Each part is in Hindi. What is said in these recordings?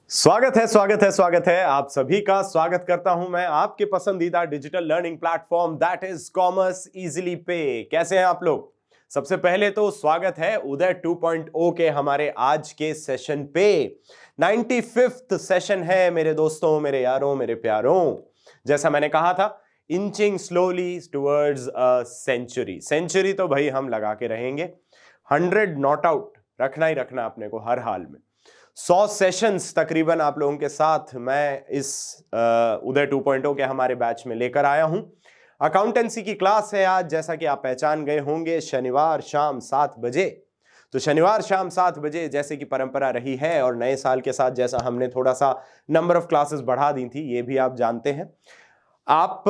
स्वागत है आप सभी का। स्वागत करता हूं मैं आपके पसंदीदा digital learning platform that is commerce easily पे। कैसे हैं आप लोग? सबसे पहले तो स्वागत है उदय 2.0 के हमारे आज के सेशन पे। 95th सेशन है मेरे दोस्तों, मेरे यारों, मेरे प्यारों। जैसा मैंने कहा था, inching slowly towards a century. Century तो भाई हम लगा के रहेंगे। 100 नॉट आउट रखना ही रखना अपने को हर हाल में। 100 सेशंस तकरीबन आप लोगों के साथ मैं इस उदय 2.0 के हमारे बैच में लेकर आया हूं। अकाउंटेंसी की क्लास है आज, जैसा कि आप पहचान गए होंगे, शनिवार शाम 7 बजे। तो शनिवार शाम 7 बजे जैसे कि परंपरा रही है, और नए साल के साथ जैसा हमने थोड़ा सा नंबर ऑफ क्लासेस बढ़ा दी थी, ये भी आप जानते हैं। आप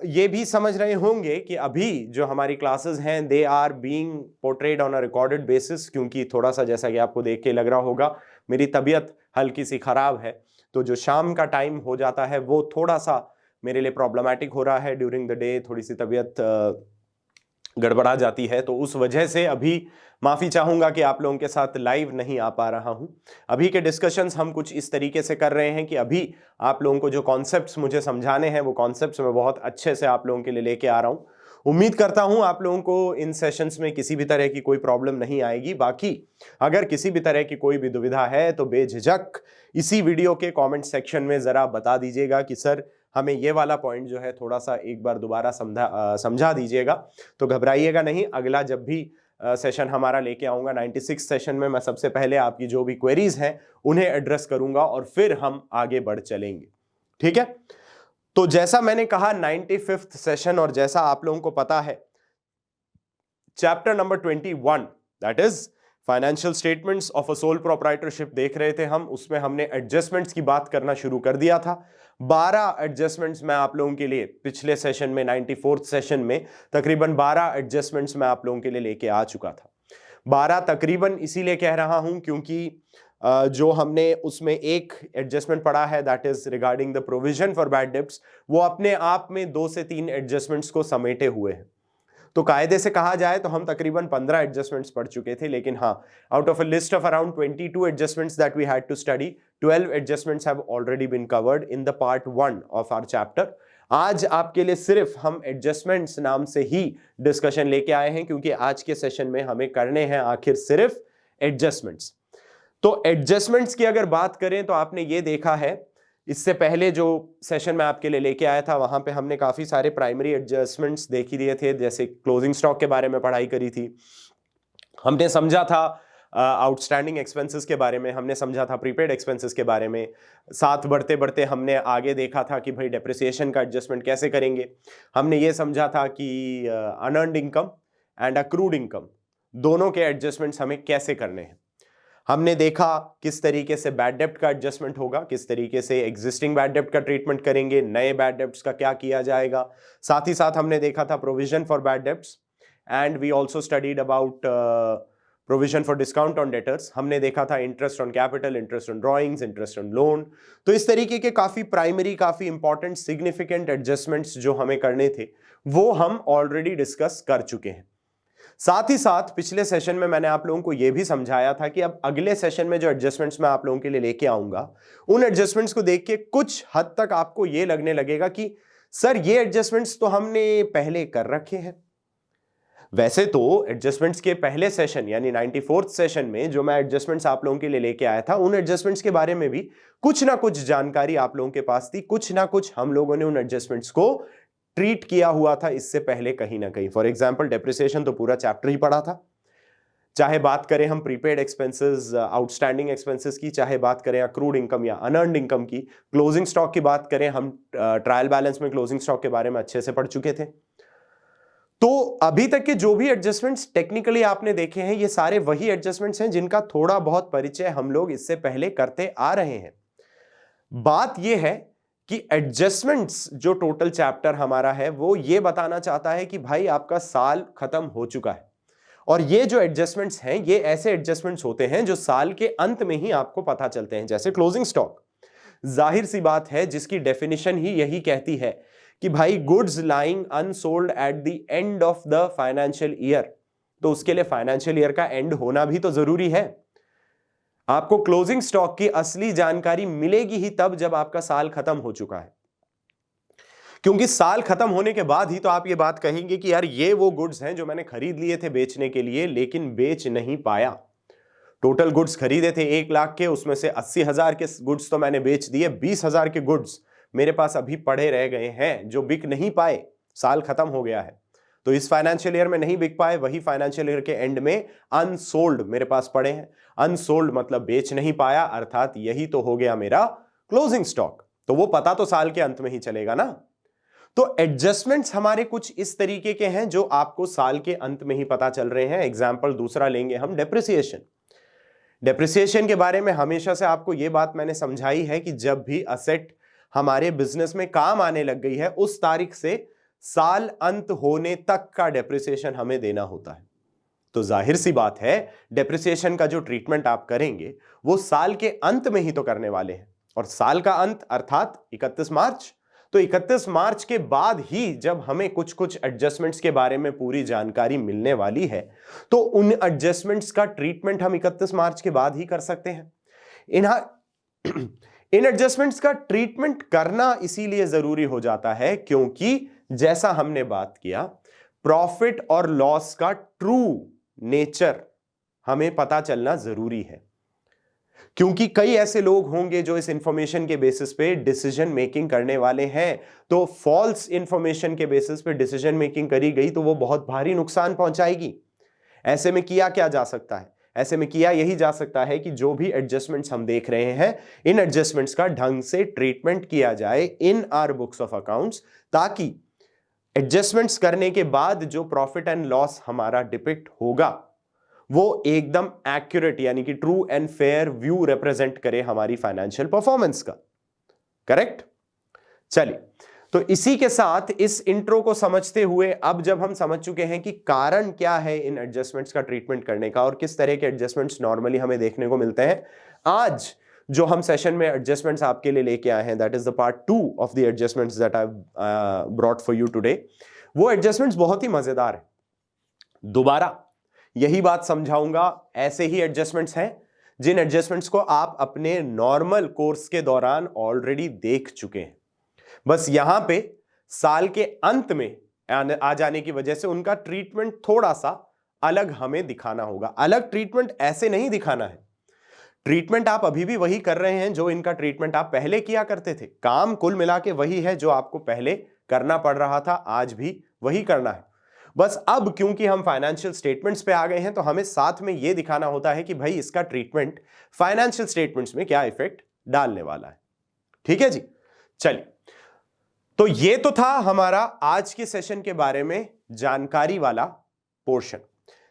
ये भी समझ रहे होंगे कि अभी जो हमारी क्लासेस हैं they are being portrayed on a recorded basis, क्योंकि थोड़ा सा जैसा कि आपको देख के लग रहा होगा मेरी तबीयत हल्की सी खराब है। तो जो शाम का टाइम हो जाता है वो थोड़ा सा मेरे लिए प्रॉब्लमैटिक हो रहा है। ड्यूरिंग द डे थोड़ी सी तबीयत गड़बड़ा जाती है, तो उस वजह से अभी माफी चाहूंगा कि आप लोगों के साथ लाइव नहीं आ पा रहा हूं। अभी के डिस्कशंस हम कुछ इस तरीके से कर रहे हैं कि अभी आप लोगों को जो कॉन्सेप्ट्स मुझे समझाने हैं वो कॉन्सेप्ट्स मैं बहुत अच्छे से आप लोगों के लिए लेके आ रहा हूं। उम्मीद करता हूं आप लोगों को इन सेशंस में किसी भी तरह की कोई प्रॉब्लम नहीं आएगी। बाकी अगर किसी भी तरह की कोई भी दुविधा है तो बेझिझक इसी वीडियो के कमेंट सेक्शन में जरा बता दीजिएगा कि सर हमें ये वाला पॉइंट जो है थोड़ा सा एक बार दोबारा समझा दीजिएगा। तो घबराइएगा नहीं, अगला जब भी सेशन हमारा लेके आऊंगा 96 सेशन में, मैं सबसे पहले आपकी जो भी क्वेरीज हैं उन्हें एड्रेस करूंगा और फिर हम आगे बढ़ चलेंगे। ठीक है? तो जैसा मैंने कहा 95th सेशन, और जैसा आप लोगों को पता है chapter number 21 that is financial statements of a sole proprietorship देख रहे थे हम। उसमें हमने एडजस्टमेंट्स की बात करना शुरू कर दिया था। 12 एडजस्टमेंट्स मैं आप लोगों के लिए पिछले सेशन में 94th सेशन में तकरीबन 12 एडजस्टमेंट्स मैं आप लोगों के लिए लेके आ चुका था। 12 तकरीबन इसीलिए कह रहा हूं क्योंकि जो हमने उसमें एक एडजस्टमेंट पढ़ा है that is regarding the provision for bad debts, वो अपने आप में 2 से 3 एडजस्टमेंट्स को समेटे हुए हैं। तो कायदे से कहा जाए तो हम तकरीबन 15 एडजस्टमेंट्स पढ़ चुके थे, लेकिन हाँ, out of a list of around 22 adjustments that we had to study, 12 adjustments have already been covered in the part 1 of our chapter. आज आपके लिए सिर्फ हम एडजस्टमेंट्स नाम से ही डिस्कशन लेके आए हैं, क्योंकि आज के सेशन में हमें करने हैं आखिर सिर्फ एडजस्टमेंट्स। तो एडजस्टमेंट्स की अगर बात करें तो आपने ये देखा है, इससे पहले जो सेशन में आपके लिए लेके आया था वहां पे हमने काफी सारे प्राइमरी एडजस्टमेंट्स देख ही लिए थे। जैसे क्लोजिंग स्टॉक के बारे में पढ़ाई करी थी, हमने समझा था आउटस्टैंडिंग एक्सपेंसेस के बारे में, हमने समझा था प्रीपेड एक्सपेंसेस के बारे में। साथ बढ़ते बढ़ते हमने आगे देखा था कि भाई डेप्रिसिएशन का एडजस्टमेंट कैसे करेंगे। हमने ये समझा था कि unearned income and accrued income दोनों के एडजस्टमेंट्स हमें कैसे करने हैं। हमने देखा किस तरीके से बैड डेप्ट का एडजस्टमेंट होगा, किस तरीके से एग्जिस्टिंग बैड डेप्ट का ट्रीटमेंट करेंगे, नए बैड डेप्ट्स का क्या किया जाएगा। साथ ही साथ हमने देखा था provision for bad debts, and we also studied about provision for discount on debtors. हमने देखा था interest on capital, interest on drawings, interest on loan. तो इस तरीके के काफी प्राइमरी, काफी इंपॉर्टेंट, सिग्निफिकेंट एडजस्टमेंट्स जो हमें करने थे वो हम ऑलरेडी डिस्कस कर चुके हैं। साथ ही साथ पिछले सेशन में मैंने आप लोगों को यह भी समझाया था कि अब अगले सेशन में जो एडजस्टमेंट्स मैं आप लोगों के लिए लेके आऊंगा, उन एडजस्टमेंट्स को देख के कुछ हद तक आपको यह लगने लगेगा कि सर ये एडजस्टमेंट्स तो हमने पहले कर रखे हैं। वैसे तो एडजस्टमेंट्स के पहले सेशन यानी 94th सेशन में जो मैं एडजस्टमेंट्स आप लोगों के लिए लेके आया था, उन एडजस्टमेंट्स के बारे में भी कुछ ना कुछ जानकारी आप लोगों के पास थी, कुछ ना कुछ हम लोगों ने उन एडजस्टमेंट्स को ट्रीट किया हुआ था इससे पहले कहीं ना कहीं। फॉर एग्जांपल डेप्रिसिएशन तो पूरा चैप्टर ही पढ़ा था। चाहे बात करें हम प्रीपेड एक्सपेंसेस, आउटस्टैंडिंग एक्सपेंसेस की, चाहे बात करें अक्रूड इनकम या अनअर्न्ड इनकम की, क्लोजिंग स्टॉक की बात करें, हम ट्रायल बैलेंस में क्लोजिंग स्टॉक के बारे में अच्छे से पढ़ चुके थे। तो अभी तक के जो भी एडजस्टमेंट्स टेक्निकली आपने देखे हैं, ये सारे वही एडजस्टमेंट्स हैं जिनका थोड़ा बहुत परिचय हम लोग इससे पहले करते आ रहे हैं। बात यह है कि एडजस्टमेंट्स जो टोटल चैप्टर हमारा है वो ये बताना चाहता है कि भाई आपका साल खत्म हो चुका है, और ये जो एडजस्टमेंट्स हैं ये ऐसे एडजस्टमेंट्स होते हैं जो साल के अंत में ही आपको पता चलते हैं। जैसे क्लोजिंग स्टॉक, जाहिर सी बात है जिसकी डेफिनेशन ही यही कहती है कि भाई goods lying unsold at the end of the financial year, तो उसके लिए फाइनेंशियल ईयर का एंड होना भी तो जरूरी है। आपको क्लोजिंग स्टॉक की असली जानकारी मिलेगी ही तब जब आपका साल खत्म हो चुका है, क्योंकि साल खत्म होने के बाद ही तो आप ये बात कहेंगे कि यार ये वो गुड्स हैं जो मैंने खरीद लिए थे बेचने के लिए लेकिन बेच नहीं पाया। टोटल गुड्स खरीदे थे 1 लाख के, उसमें से 80,000 के गुड्स तो मैंने बेच दिए, 20,000 के गुड्स मेरे पास अभी पड़े रह गए हैं जो बिक नहीं पाए, साल खत्म हो गया है तो इस फाइनेंशियल ईयर में नहीं बिक पाए, वही फाइनेंशियल ईयर के एंड में अनसोल्ड मेरे पास पड़े हैं। अनसोल्ड मतलब बेच नहीं पाया, अर्थात यही तो हो गया मेरा क्लोजिंग स्टॉक। तो वो पता तो साल के अंत में ही चलेगा ना। तो एडजस्टमेंट्स हमारे कुछ इस तरीके के हैं जो आपको साल के अंत में ही पता चल रहे हैं। एग्जाम्पल दूसरा लेंगे हम, डेप्रिसिएशन। डेप्रिसिएशन के बारे में हमेशा से आपको यह बात मैंने समझाई है कि जब भी असेट हमारे बिजनेस में काम आने लग गई है उस तारीख से साल अंत होने तक का डेप्रिसिएशन हमें देना होता है। तो जाहिर सी बात है डेप्रिसिएशन का जो ट्रीटमेंट आप करेंगे वो साल के अंत में ही तो करने वाले हैं, और साल का अंत अर्थात 31 मार्च। तो 31 मार्च के बाद ही जब हमें कुछ कुछ एडजस्टमेंट्स के बारे में पूरी जानकारी मिलने वाली है तो उन एडजस्टमेंट्स का ट्रीटमेंट हम 31 मार्च के बाद ही कर सकते हैं। इन एडजस्टमेंट्स का ट्रीटमेंट करना इसीलिए जरूरी हो जाता है क्योंकि जैसा हमने बात किया, प्रॉफिट और लॉस का ट्रू नेचर हमें पता चलना जरूरी है, क्योंकि कई ऐसे लोग होंगे जो इस इंफॉर्मेशन के बेसिस पे डिसीजन मेकिंग करने वाले हैं। तो फॉल्स इंफॉर्मेशन के बेसिस पे डिसीजन मेकिंग करी गई तो वो बहुत भारी नुकसान पहुंचाएगी। ऐसे में किया क्या जा सकता है? ऐसे में किया यही जा सकता है कि जो भी एडजस्टमेंट्स हम देख रहे हैं इन एडजस्टमेंट्स का ढंग से ट्रीटमेंट किया जाए in our books of accounts, ताकि एडजस्टमेंट्स करने के बाद जो प्रॉफिट एंड लॉस हमारा डिपिक्ट होगा वो एकदम एक्यूरेट यानी कि true and fair view represent करे हमारी फाइनेंशियल परफॉर्मेंस का। करेक्ट? चलिए, तो इसी के साथ इस इंट्रो को समझते हुए अब जब हम समझ चुके हैं कि कारण क्या है इन एडजस्टमेंट्स का ट्रीटमेंट करने का और किस तरह के एडजस्टमेंट्स नॉर्मली हमें देखने को मिलते हैं, आज जो हम सेशन में एडजस्टमेंट्स आपके लिए लेके आए हैं, that is the part 2 of the adjustments that I brought for you today. वो एडजस्टमेंट्स बहुत ही मजेदार है। दोबारा यही बात समझाऊंगा, ऐसे ही एडजस्टमेंट्स हैं जिन एडजस्टमेंट्स को आप अपने नॉर्मल कोर्स के दौरान ऑलरेडी देख चुके हैं, बस यहां पे साल के अंत में आ जाने की वजह से उनका ट्रीटमेंट थोड़ा सा अलग हमें दिखाना होगा। अलग ट्रीटमेंट ऐसे नहीं दिखाना है, ट्रीटमेंट आप अभी भी वही कर रहे हैं जो इनका ट्रीटमेंट आप पहले किया करते थे। काम कुल मिला के वही है जो आपको पहले करना पड़ रहा था, आज भी वही करना है। बस अब क्योंकि हम फाइनेंशियल स्टेटमेंट्स पे आ गए हैं तो हमें साथ में यह दिखाना होता है कि भाई इसका ट्रीटमेंट फाइनेंशियल स्टेटमेंट्स में क्या इफेक्ट डालने वाला है। ठीक है जी, चलिए, तो ये तो था हमारा आज के सेशन के बारे में जानकारी वाला पोर्शन।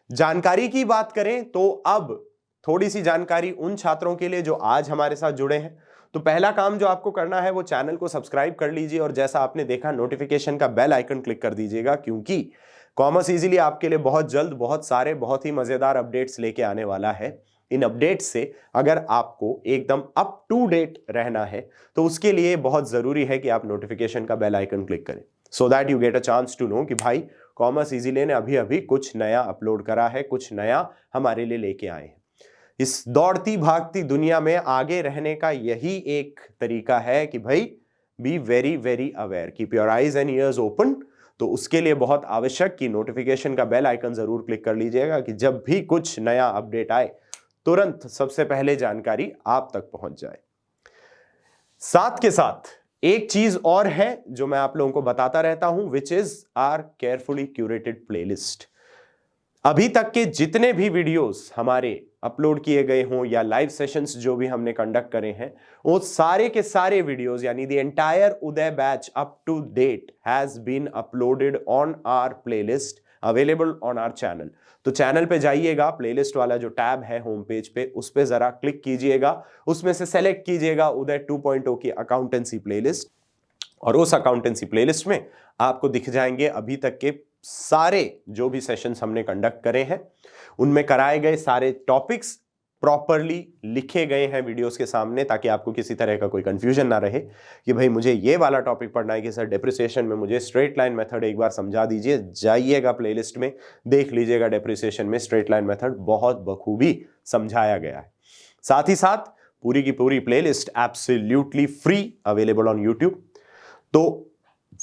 जानकारी की बात करें तो अब थोड़ी सी जानकारी उन छात्रों के लिए जो आज हमारे साथ जुड़े हैं। तो पहला काम जो आपको करना है वो चैनल को सब्सक्राइब कर लीजिए और जैसा आपने देखा नोटिफिकेशन का बेल आइकन क्लिक कर दीजिएगा, क्योंकि कॉमर्स इजीली आपके लिए बहुत जल्द बहुत सारे बहुत ही मजेदार अपडेट्स लेके आने वाला है। इन अपडेट्स से अगर आपको एकदम अप टू डेट रहना है तो उसके लिए बहुत जरूरी है कि आप नोटिफिकेशन का बेल आइकन क्लिक करें, so that you get a chance to know कि भाई कॉमर्स इजीली ने अभी अभी कुछ नया अपलोड करा है, कुछ नया हमारे लिए लेके आए हैं। इस दौड़ती भागती दुनिया में आगे रहने का यही एक तरीका है कि भाई be very very aware, keep your eyes and years open. तो उसके लिए बहुत आवश्यक कि नोटिफिकेशन का बेल आइकन जरूर क्लिक कर लीजिएगा कि जब भी कुछ नया अपडेट आए तुरंत सबसे पहले जानकारी आप तक पहुंच जाए। साथ के साथ एक चीज और है जो मैं आप लोगों को बताता रहता हूं, which is our carefully curated playlist. अभी तक के जितने भी वीडियोस हमारे अपलोड किए गए हों या लाइव सेशंस जो भी हमने कंडक्ट करे हैं, वो सारे के सारे वीडियोस यानी the entire Uday batch up to date has been uploaded on our playlist available on our channel. तो चैनल पे जाइएगा, प्लेलिस्ट वाला जो टैब है होम पेज पे उस पे जरा क्लिक कीजिएगा, उसमें से सेलेक्ट कीजिएगा उदय 2.0 की अकाउंटेंसी प्लेलिस्ट, और उस अकाउंटेंसी प्लेलिस्ट में आपको दिख जाएंगे अभी तक के सारे जो भी सेशंस हमने कंडक्ट करे हैं, उनमें कराए गए सारे टॉपिक्स प्रॉपरली लिखे गए हैं वीडियोस के सामने, ताकि आपको किसी तरह का कोई कंफ्यूजन ना रहे कि भाई मुझे ये वाला टॉपिक पढ़ना है कि सर डेप्रिसिएशन में मुझे स्ट्रेट लाइन मेथड एक बार समझा दीजिए। जाइएगा प्लेलिस्ट में देख लीजिएगा, डेप्रिसिएशन में स्ट्रेट लाइन मेथड बहुत बखूबी समझाया गया है। साथ ही साथ पूरी की पूरी playlist absolutely free available on YouTube, तो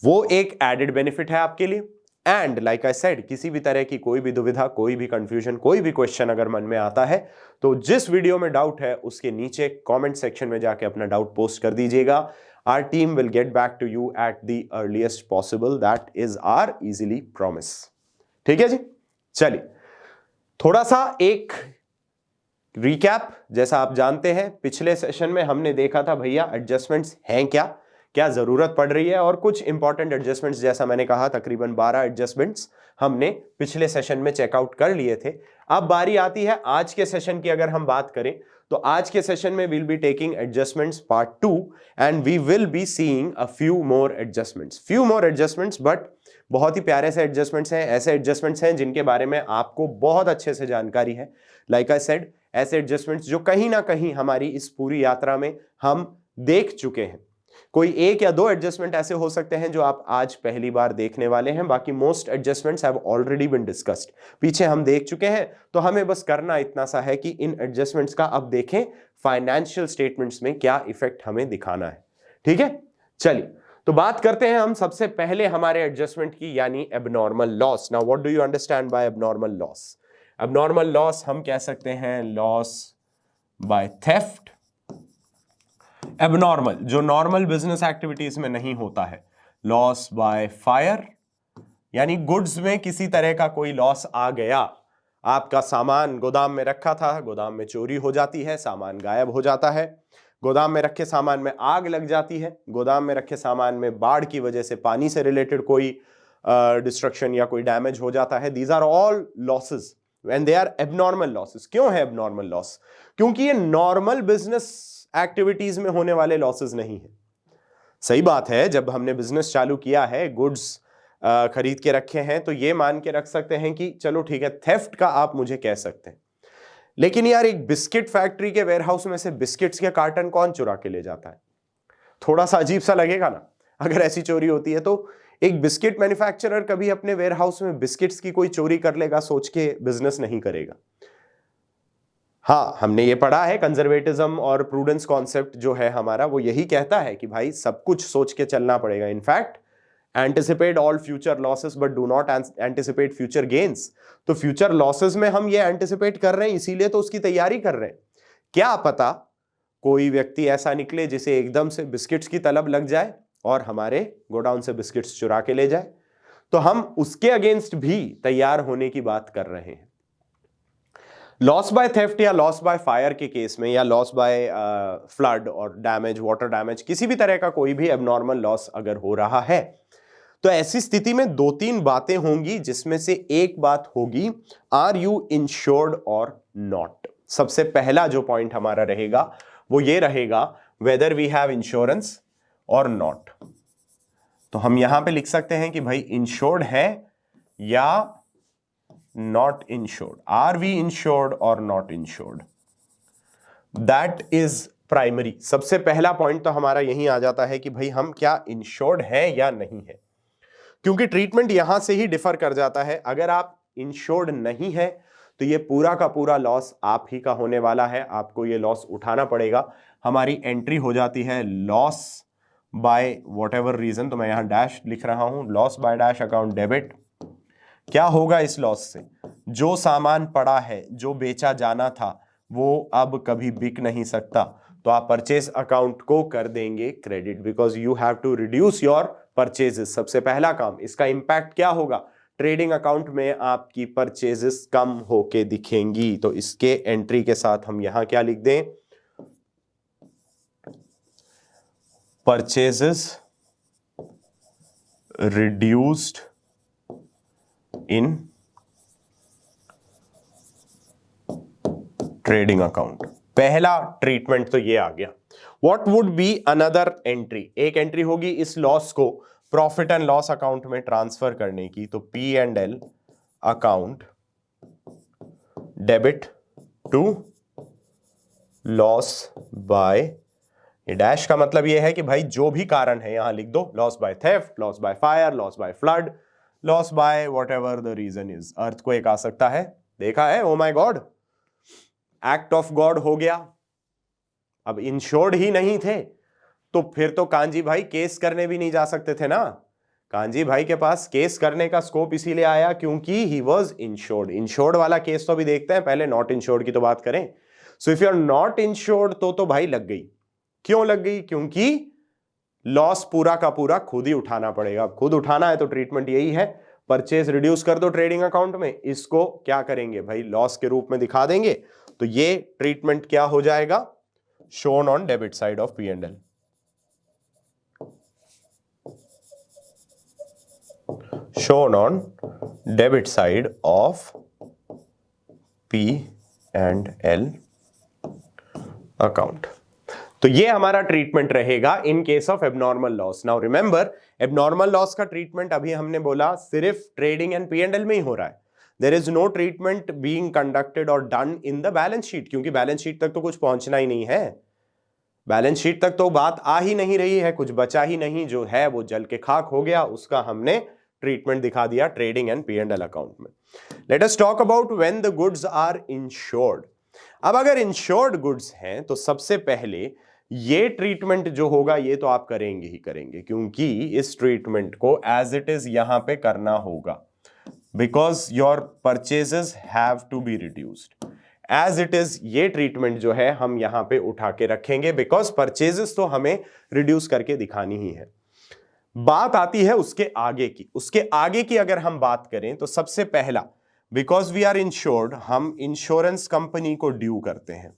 वो एक एडेड बेनिफिट है आपके लिए। एंड लाइक आई सेड, किसी भी तरह की कोई भी दुविधा, कोई भी कंफ्यूजन, कोई भी क्वेश्चन अगर मन में आता है तो जिस वीडियो में डाउट है उसके नीचे कमेंट सेक्शन में जाके अपना डाउट पोस्ट कर दीजिएगा। Our team will get back to you at the earliest possible, that is our easily promise. ठीक है जी, चलिए थोड़ा सा एक रिकैप। जैसा आप जानते हैं पिछले सेशन में हमने देखा था भैया एडजस्टमेंट्स हैं क्या, क्या जरूरत पड़ रही है, और कुछ इंपॉर्टेंट एडजस्टमेंट्स, जैसा मैंने कहा तकरीबन 12 एडजस्टमेंट्स हमने पिछले सेशन में चेकआउट कर लिए थे। अब बारी आती है आज के सेशन की। अगर हम बात करें तो आज के सेशन में will be taking adjustments part 2 and we will be seeing a few more adjustments, but बहुत ही प्यारे से एडजस्टमेंट्स हैं। ऐसे एडजस्टमेंट्स हैं जिनके बारे में आपको बहुत अच्छे से जानकारी है। लाइक आई सेड, ऐसे एडजस्टमेंट्स जो कहीं ना कहीं हमारी इस पूरी यात्रा में हम देख चुके हैं। कोई एक या दो एडजस्टमेंट ऐसे हो सकते हैं जो आप आज पहली बार देखने वाले हैं, बाकी most adjustments have already been discussed, पीछे हम देख चुके हैं। तो हमें बस करना इतना सा है कि इन एडजस्टमेंट्स का अब देखें फाइनेंशियल स्टेटमेंट्स में क्या इफेक्ट हमें दिखाना है। ठीक है, चलिए तो बात करते हैं हम सबसे पहले हमारे एडजस्टमेंट की, यानी abnormal loss. Now what do you understand bye abnormal loss? Abnormal loss हम कह सकते हैं लॉस बाय थेफ्ट। एबनॉर्मल जो नॉर्मल बिजनेस एक्टिविटीज में नहीं होता है। लॉस बाय फायर, यानी गुड्स में किसी तरह का कोई लॉस आ गया, आपका सामान गोदाम में रखा था, गोदाम में चोरी हो जाती है, सामान गायब हो जाता है, गोदाम में रखे सामान में आग लग जाती है, गोदाम में रखे सामान में बाढ़ की वजह से पानी से रिलेटेड कोई डिस्ट्रक्शन या कोई डैमेज हो जाता है। These are all losses and they are abnormal losses. क्यों है एबनॉर्मल लॉस? क्योंकि ये नॉर्मल बिजनेस एक्टिविटीज में होने वाले लॉसेस नहीं है। सही बात है, जब हमने बिजनेस चालू किया है, गुड्स खरीद के रखे हैं, तो ये मान के रख सकते हैं कि चलो ठीक है, थेफ्ट का आप मुझे कह सकते हैं। लेकिन यार एक बिस्किट फैक्ट्री के वेयरहाउस में से बिस्किट्स के कार्टन कौन चुरा के ले जाता है? थोड़ा सा अजीब सा लगेगा ना अगर ऐसी चोरी होती है। तो एक बिस्किट मैन्युफैक्चरर कभी अपने वेयरहाउस में बिस्किट्स की कोई चोरी कर लेगा सोच के बिजनेस नहीं करेगा। हाँ, हमने ये पढ़ा है, कंजर्वेटिज्म और प्रूडेंस कॉन्सेप्ट जो है हमारा, वो यही कहता है कि भाई सब कुछ सोच के चलना पड़ेगा। In fact anticipate all future losses but do not anticipate future gains. तो फ्यूचर लॉसेस में हम ये एंटिसिपेट कर रहे हैं, इसीलिए तो उसकी तैयारी कर रहे हैं। क्या पता कोई व्यक्ति ऐसा निकले जिसे एकदम से बिस्किट्स की तलब लग जाए और हमारे गोडाउन से बिस्किट्स चुरा के ले जाए, तो हम उसके अगेंस्ट भी तैयार होने की बात कर रहे हैं। लॉस बाय थेफ्ट या लॉस बाय फायर के केस में, या लॉस बाय फ्लड और डैमेज, वाटर डैमेज, किसी भी तरह का कोई भी एबनॉर्मल लॉस अगर हो रहा है, तो ऐसी स्थिति में दो तीन बातें होंगी, जिसमें से एक बात होगी आर यू इंश्योर्ड और नॉट। सबसे पहला जो पॉइंट हमारा रहेगा वो ये रहेगा वेदर वी हैव इंश्योरेंस और नॉट। तो हम यहां पे लिख सकते हैं कि भाई इंश्योर्ड है या not insured. Are we insured or not insured? That is primary. सबसे पहला पॉइंट तो हमारा यही आ जाता है कि भाई हम क्या इंश्योर्ड हैं या नहीं है, क्योंकि ट्रीटमेंट यहां से ही डिफर कर जाता है। अगर आप इंश्योर्ड नहीं है तो ये पूरा का पूरा लॉस आप ही का होने वाला है, आपको ये लॉस उठाना पड़ेगा। हमारी एंट्री हो जाती है loss by whatever reason, तो मैं यहां डैश लिख रहा हूं, loss by dash account debit. क्या होगा इस लॉस से? जो सामान पड़ा है, जो बेचा जाना था, वो अब कभी बिक नहीं सकता, तो आप परचेज अकाउंट को कर देंगे credit, because you have to reduce your purchases. सबसे पहला काम, इसका इंपैक्ट क्या होगा? ट्रेडिंग अकाउंट में आपकी परचेजेस कम होके दिखेंगी। तो इसके एंट्री के साथ हम यहां क्या लिख दें? Purchases reduced in trading account. पहला ट्रीटमेंट तो ये आ गया। What would be another entry? एक एंट्री होगी इस लॉस को प्रॉफिट एंड लॉस अकाउंट में ट्रांसफर करने की, तो P&L account debit to loss by, ये डैश का मतलब ये है कि भाई जो भी कारण है यहां लिख दो, loss by theft, loss by fire, loss by flood, loss by whatever the reason is. Earthquake आ सकता है, देखा है, oh my God, act of God हो गया, अब इंश्योर्ड ही नहीं थे तो फिर तो कांजी भाई केस करने भी नहीं जा सकते थे ना। कांजी भाई के पास केस करने का स्कोप इसीलिए आया क्योंकि ही वॉज इंश्योर्ड। इंश्योर्ड वाला केस तो अभी देखते हैं, पहले नॉट इंश्योर्ड की तो बात करें। So if you are not insured तो भाई लग गई। क्यों लग गई? क्योंकि लॉस पूरा का पूरा खुद ही उठाना पड़ेगा। खुद उठाना है तो ट्रीटमेंट यही है, परचेज रिड्यूस कर दो ट्रेडिंग अकाउंट में, इसको क्या करेंगे भाई लॉस के रूप में दिखा देंगे। तो ये ट्रीटमेंट क्या हो जाएगा? Shown on debit side of P&L। shown on debit side of P&L account। तो ये हमारा ट्रीटमेंट रहेगा इन case of abnormal loss. Now remember, abnormal loss का ट्रीटमेंट अभी हमने बोला सिर्फ ट्रेडिंग एंड P&L में ही हो रहा है। There is no treatment being conducted और done in the balance sheet, क्योंकि बैलेंस शीट तक तो कुछ पहुंचना ही नहीं है। बैलेंस शीट तक तो बात आ ही नहीं रही है, कुछ बचा ही नहीं, जो है वो जल के खाक हो गया। उसका हमने ट्रीटमेंट दिखा दिया ट्रेडिंग एंड P&L अकाउंट में। Let us talk about when the goods are insured. अब अगर इंश्योर्ड गुड्स हैं तो सबसे पहले ये ट्रीटमेंट जो होगा ये तो आप करेंगे ही करेंगे, क्योंकि इस ट्रीटमेंट को एज इट इज यहां पे करना होगा, because your purchases have to be reduced. As it is ये ट्रीटमेंट जो है हम यहां पे उठा के रखेंगे, बिकॉज परचेजेस तो हमें रिड्यूस करके दिखानी ही है। बात आती है उसके आगे की। उसके आगे की अगर हम बात करें तो सबसे पहला, बिकॉज वी आर इंश्योर्ड, हम इंश्योरेंस कंपनी को ड्यू करते हैं।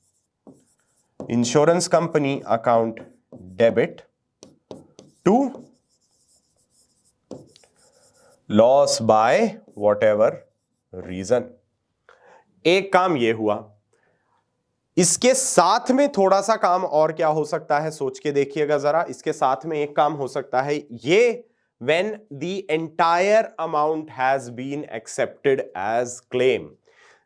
Insurance company account debit to loss by whatever reason. एक काम ये हुआ। इसके साथ में थोड़ा सा काम और क्या हो सकता है, सोच के देखिएगा जरा। इसके साथ में एक काम हो सकता है ये, when the entire amount has been accepted as claim।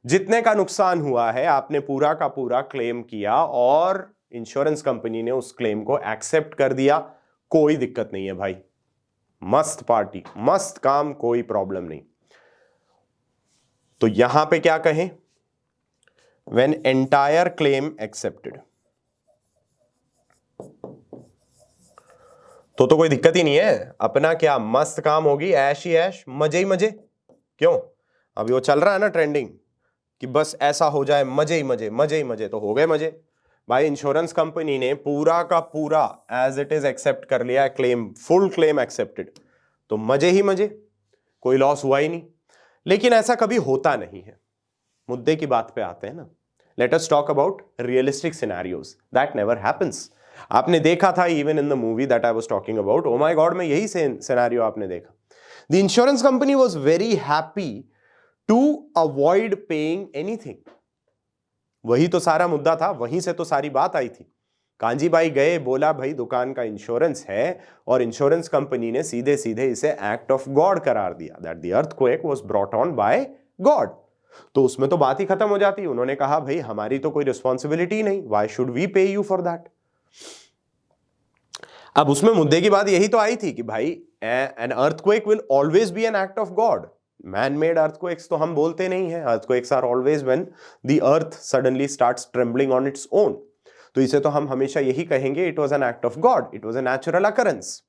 जितने का नुकसान हुआ है आपने पूरा का पूरा क्लेम किया और इंश्योरेंस कंपनी ने उस क्लेम को एक्सेप्ट कर दिया, कोई दिक्कत नहीं है भाई, मस्त पार्टी, मस्त काम, कोई प्रॉब्लम नहीं। तो यहां पे क्या कहें, when entire claim accepted, तो कोई दिक्कत ही नहीं है, अपना क्या मस्त काम होगी, ऐश ही ऐश, मजे ही मजे। क्यों? अभी वो चल रहा है ना ट्रेंडिंग कि बस ऐसा हो जाए, मजे ही मजे, मजे ही मजे, तो हो गए मजे भाई। इंश्योरेंस कंपनी ने पूरा का पूरा एज इट इज एक्सेप्ट कर लिया, क्लेम, फुल क्लेम एक्सेप्टेड, तो मजे ही मजे, कोई लॉस हुआ ही नहीं। लेकिन ऐसा कभी होता नहीं है। मुद्दे की बात पे आते हैं ना। Let us talk about realistic scenarios, that never happens. आपने देखा था even in the movie that I was talking about, Oh my God में यही सिनेरियो आपने देखा। The insurance company was very happy to avoid paying anything. वही तो सारा मुद्दा था, वहीं से तो सारी बात आई थी। कांजी भाई गए, बोला भाई दुकान का इंश्योरेंस है, और इंश्योरेंस कंपनी ने सीधे सीधे इसे एक्ट ऑफ गॉड करार दिया, that the earthquake was brought on by God. तो उसमें तो बात ही खत्म हो जाती। उन्होंने कहा भाई हमारी तो कोई रिस्पॉन्सिबिलिटी नहीं, व्हाई शुड वी पे यू फॉर दैट। अब उसमें मुद्दे की बात यही तो आई थी कि भाई an earthquake will always be an act of God. Man made earthquakes तो हम बोलते नहीं है, earthquakes are always when the earth suddenly starts trembling on its own. तो इसे तो हम हमेशा यही कहेंगे, it was an act of God, it was a natural occurrence.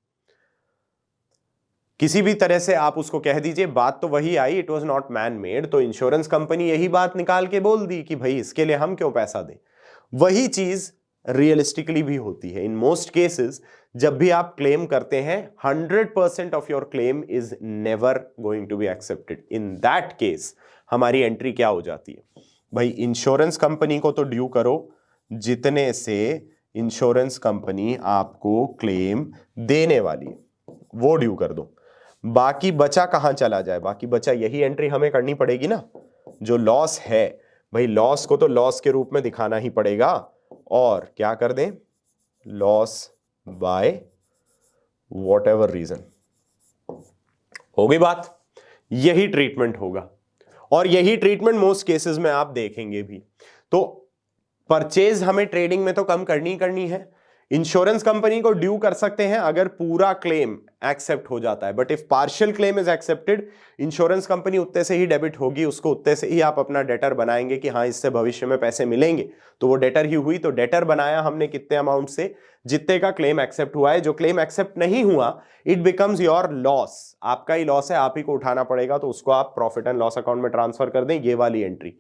किसी भी तरह से आप उसको कह दीजिए, बात तो वही आई, it was not man made. तो इंश्योरेंस कंपनी यही बात निकाल के बोल दी कि भाई इसके लिए हम क्यों पैसा दें। वही चीज रियलिस्टिकली भी होती है। इन मोस्ट केसेस जब भी आप क्लेम करते हैं, 100% of your claim is never going to be accepted. In that case हमारी एंट्री क्या हो जाती है भाई, इंश्योरेंस कंपनी को तो ड्यू करो जितने से इंश्योरेंस कंपनी आपको क्लेम देने वाली है, वो ड्यू कर दो। बाकी बचा कहां चला जाए, बाकी बचा यही एंट्री हमें करनी पड़ेगी ना। जो लॉस है भाई, लॉस को तो लॉस के रूप में दिखाना ही पड़ेगा, और क्या कर दें, loss by whatever reason. हो गई बात। यही ट्रीटमेंट होगा, और यही ट्रीटमेंट मोस्ट केसेस में आप देखेंगे भी। तो परचेज हमें ट्रेडिंग में तो कम करनी ही करनी है, इंश्योरेंस कंपनी को ड्यू कर सकते हैं अगर पूरा क्लेम एक्सेप्ट हो जाता है, but if partial claim is accepted, insurance company उतने से ही डेबिट होगी, उसको उतने से ही आप अपना डेटर बनाएंगे कि हाँ इससे भविष्य में पैसे मिलेंगे, तो वो डेटर ही हुई। तो डेटर बनाया हमने कितने अमाउंट से, जितने का क्लेम एक्सेप्ट हुआ है। जो क्लेम एक्सेप्ट नहीं हुआ, इट बिकम्स योर लॉस, आपका ही लॉस है, आप ही को उठाना पड़ेगा, तो उसको आप प्रॉफिट एंड लॉस अकाउंट में ट्रांसफर कर दें, ये वाली एंट्री,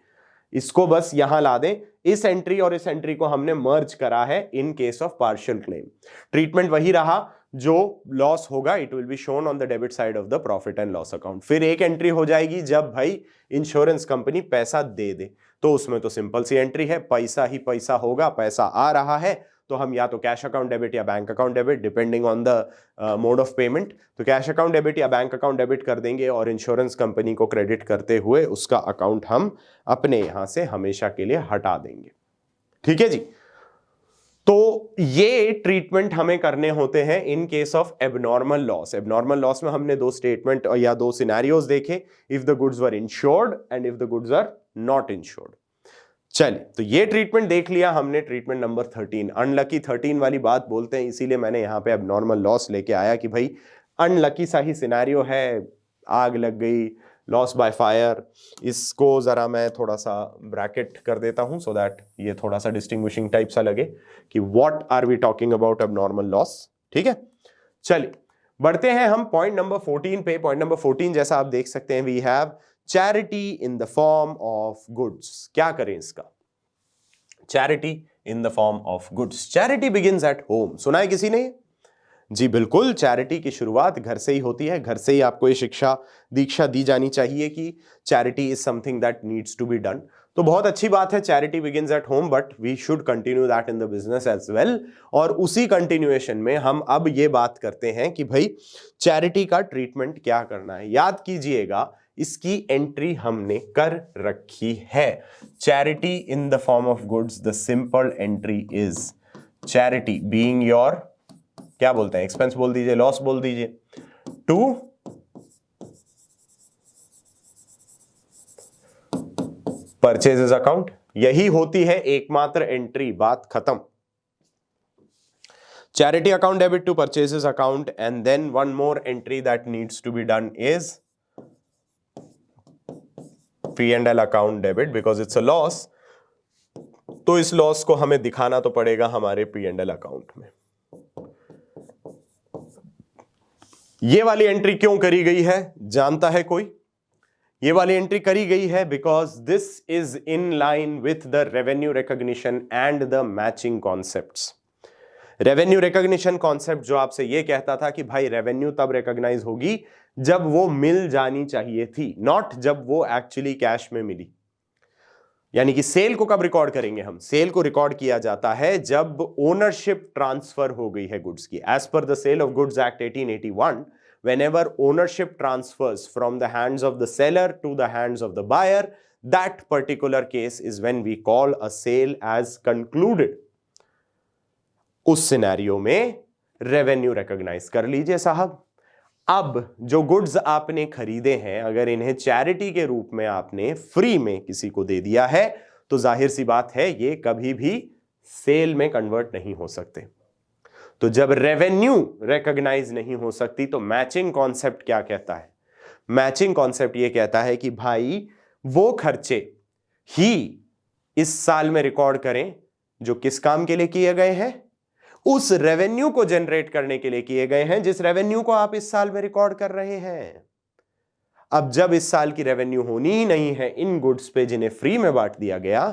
इसको बस यहां ला दें। इस एंट्री और इस एंट्री को हमने मर्ज करा है इन case of partial claim. Treatment वही रहा, जो लॉस होगा it will be shown on the debit side of the profit and loss account. फिर एक एंट्री हो जाएगी जब भाई इंश्योरेंस कंपनी पैसा दे दे, तो उसमें तो सिंपल सी एंट्री है, पैसा ही पैसा होगा, पैसा आ रहा है तो हम या तो कैश अकाउंट डेबिट या bank account debit, depending on the mode of payment, तो कैश अकाउंट डेबिट या बैंक अकाउंट डेबिट कर देंगे और इंश्योरेंस कंपनी को क्रेडिट करते हुए उसका अकाउंट हम अपने यहां से हमेशा के लिए हटा देंगे। ठीक है जी। तो ये ट्रीटमेंट हमें करने होते हैं in case of abnormal loss. Abnormal loss में हमने दो स्टेटमेंट या दो सिनेरियोज देखे, if the goods were insured and if the goods are not insured. चलिए, तो ये ट्रीटमेंट देख लिया हमने, ट्रीटमेंट नंबर 13। अनलकी 13 वाली बात बोलते हैं, इसीलिए मैंने यहां पे एबनॉर्मल लॉस लेके आया कि भाई अनलकी सा ही सिनेरियो है, आग लग गई, लॉस बाय फायर। इसको जरा मैं थोड़ा सा ब्रैकेट कर देता हूं सो दैट ये थोड़ा सा डिस्टिंग्विशिंग टाइप सा लगे कि what are we talking about abnormal loss. ठीक है, चलिए बढ़ते हैं हम पॉइंट नंबर 14 पे। पॉइंट नंबर 14 जैसा आप देख सकते हैं, we have charity in the form of goods. क्या करें इसका, charity in the form of goods. Charity begins at home, सुना है किसी ने? जी बिल्कुल, चैरिटी की शुरुआत घर से ही होती है। घर से ही आपको ये शिक्षा दीक्षा दी जानी चाहिए कि charity is something that needs to be done. तो बहुत अच्छी बात है, charity begins at home, but we should continue that in the business as well. और उसी कंटिन्यूएशन में हम अब ये बात करते हैं कि भाई चैरिटी का ट्रीटमेंट क्या करना है। याद कीजिएगा, इसकी एंट्री हमने कर रखी है, charity in the form of goods. The simple entry is charity being your, क्या बोलते हैं, एक्सपेंस बोल दीजिए, लॉस बोल दीजिए, टू परचेजेस अकाउंट। यही होती है एकमात्र एंट्री, बात खत्म। Charity account debit to purchases account, and then one more entry that needs to be done is P&L account debit, because it's a loss, तो इस लॉस को हमें दिखाना तो पड़ेगा हमारे P&L अकाउंट में। ये वाली एंट्री क्यों करी गई है, जानता है कोई? ये वाली एंट्री करी गई है because this is in line with the revenue recognition and the matching concepts. Revenue recognition concept जो आपसे ये कहता था कि भाई रेवेन्यू तब रिकॉग्नाइज होगी जब वो मिल जानी चाहिए थी, नॉट जब वो एक्चुअली कैश में मिली। यानी कि सेल को कब रिकॉर्ड करेंगे हम? सेल को रिकॉर्ड किया जाता है जब ओनरशिप ट्रांसफर हो गई है गुड्स की। As per the sale of goods act 1881, whenever ownership transfers from the hands of the seller to the hands of the buyer, that particular case is when we call a sale as concluded. उस सिनेरियो में रेवेन्यू रिकॉग्नाइज कर लीजिए साहब। अब जो गुड्स आपने खरीदे हैं, अगर इन्हें चैरिटी के रूप में आपने फ्री में किसी को दे दिया है, तो जाहिर सी बात है ये कभी भी सेल में कन्वर्ट नहीं हो सकते। तो जब रेवेन्यू रिकॉग्नाइज नहीं हो सकती, तो मैचिंग कॉन्सेप्ट क्या कहता है? मैचिंग कॉन्सेप्ट ये कहता है कि भाई वो खर्चे ही इस साल में रिकॉर्ड करें जो किस काम के लिए किए गए हैं? उस रेवेन्यू को जनरेट करने के लिए किए गए हैं जिस रेवेन्यू को आप इस साल में रिकॉर्ड कर रहे हैं। अब जब इस साल की रेवेन्यू होनी ही नहीं है इन गुड्स पे जिन्हें फ्री में बांट दिया गया,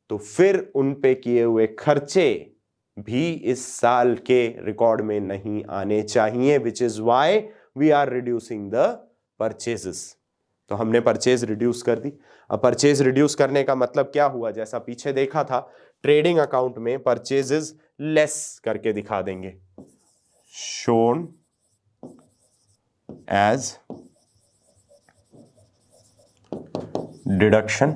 तो फिर उन पे किए हुए खर्चे भी इस साल के रिकॉर्ड में नहीं आने चाहिए, which is why we are reducing the purchases. तो हमने परचेज रिड्यूस कर दी। अब परचेज रिड्यूस करने का मतलब क्या हुआ? जैसा पीछे देखा था, ट्रेडिंग अकाउंट में परचेजेस लेस करके दिखा देंगे, shown as deduction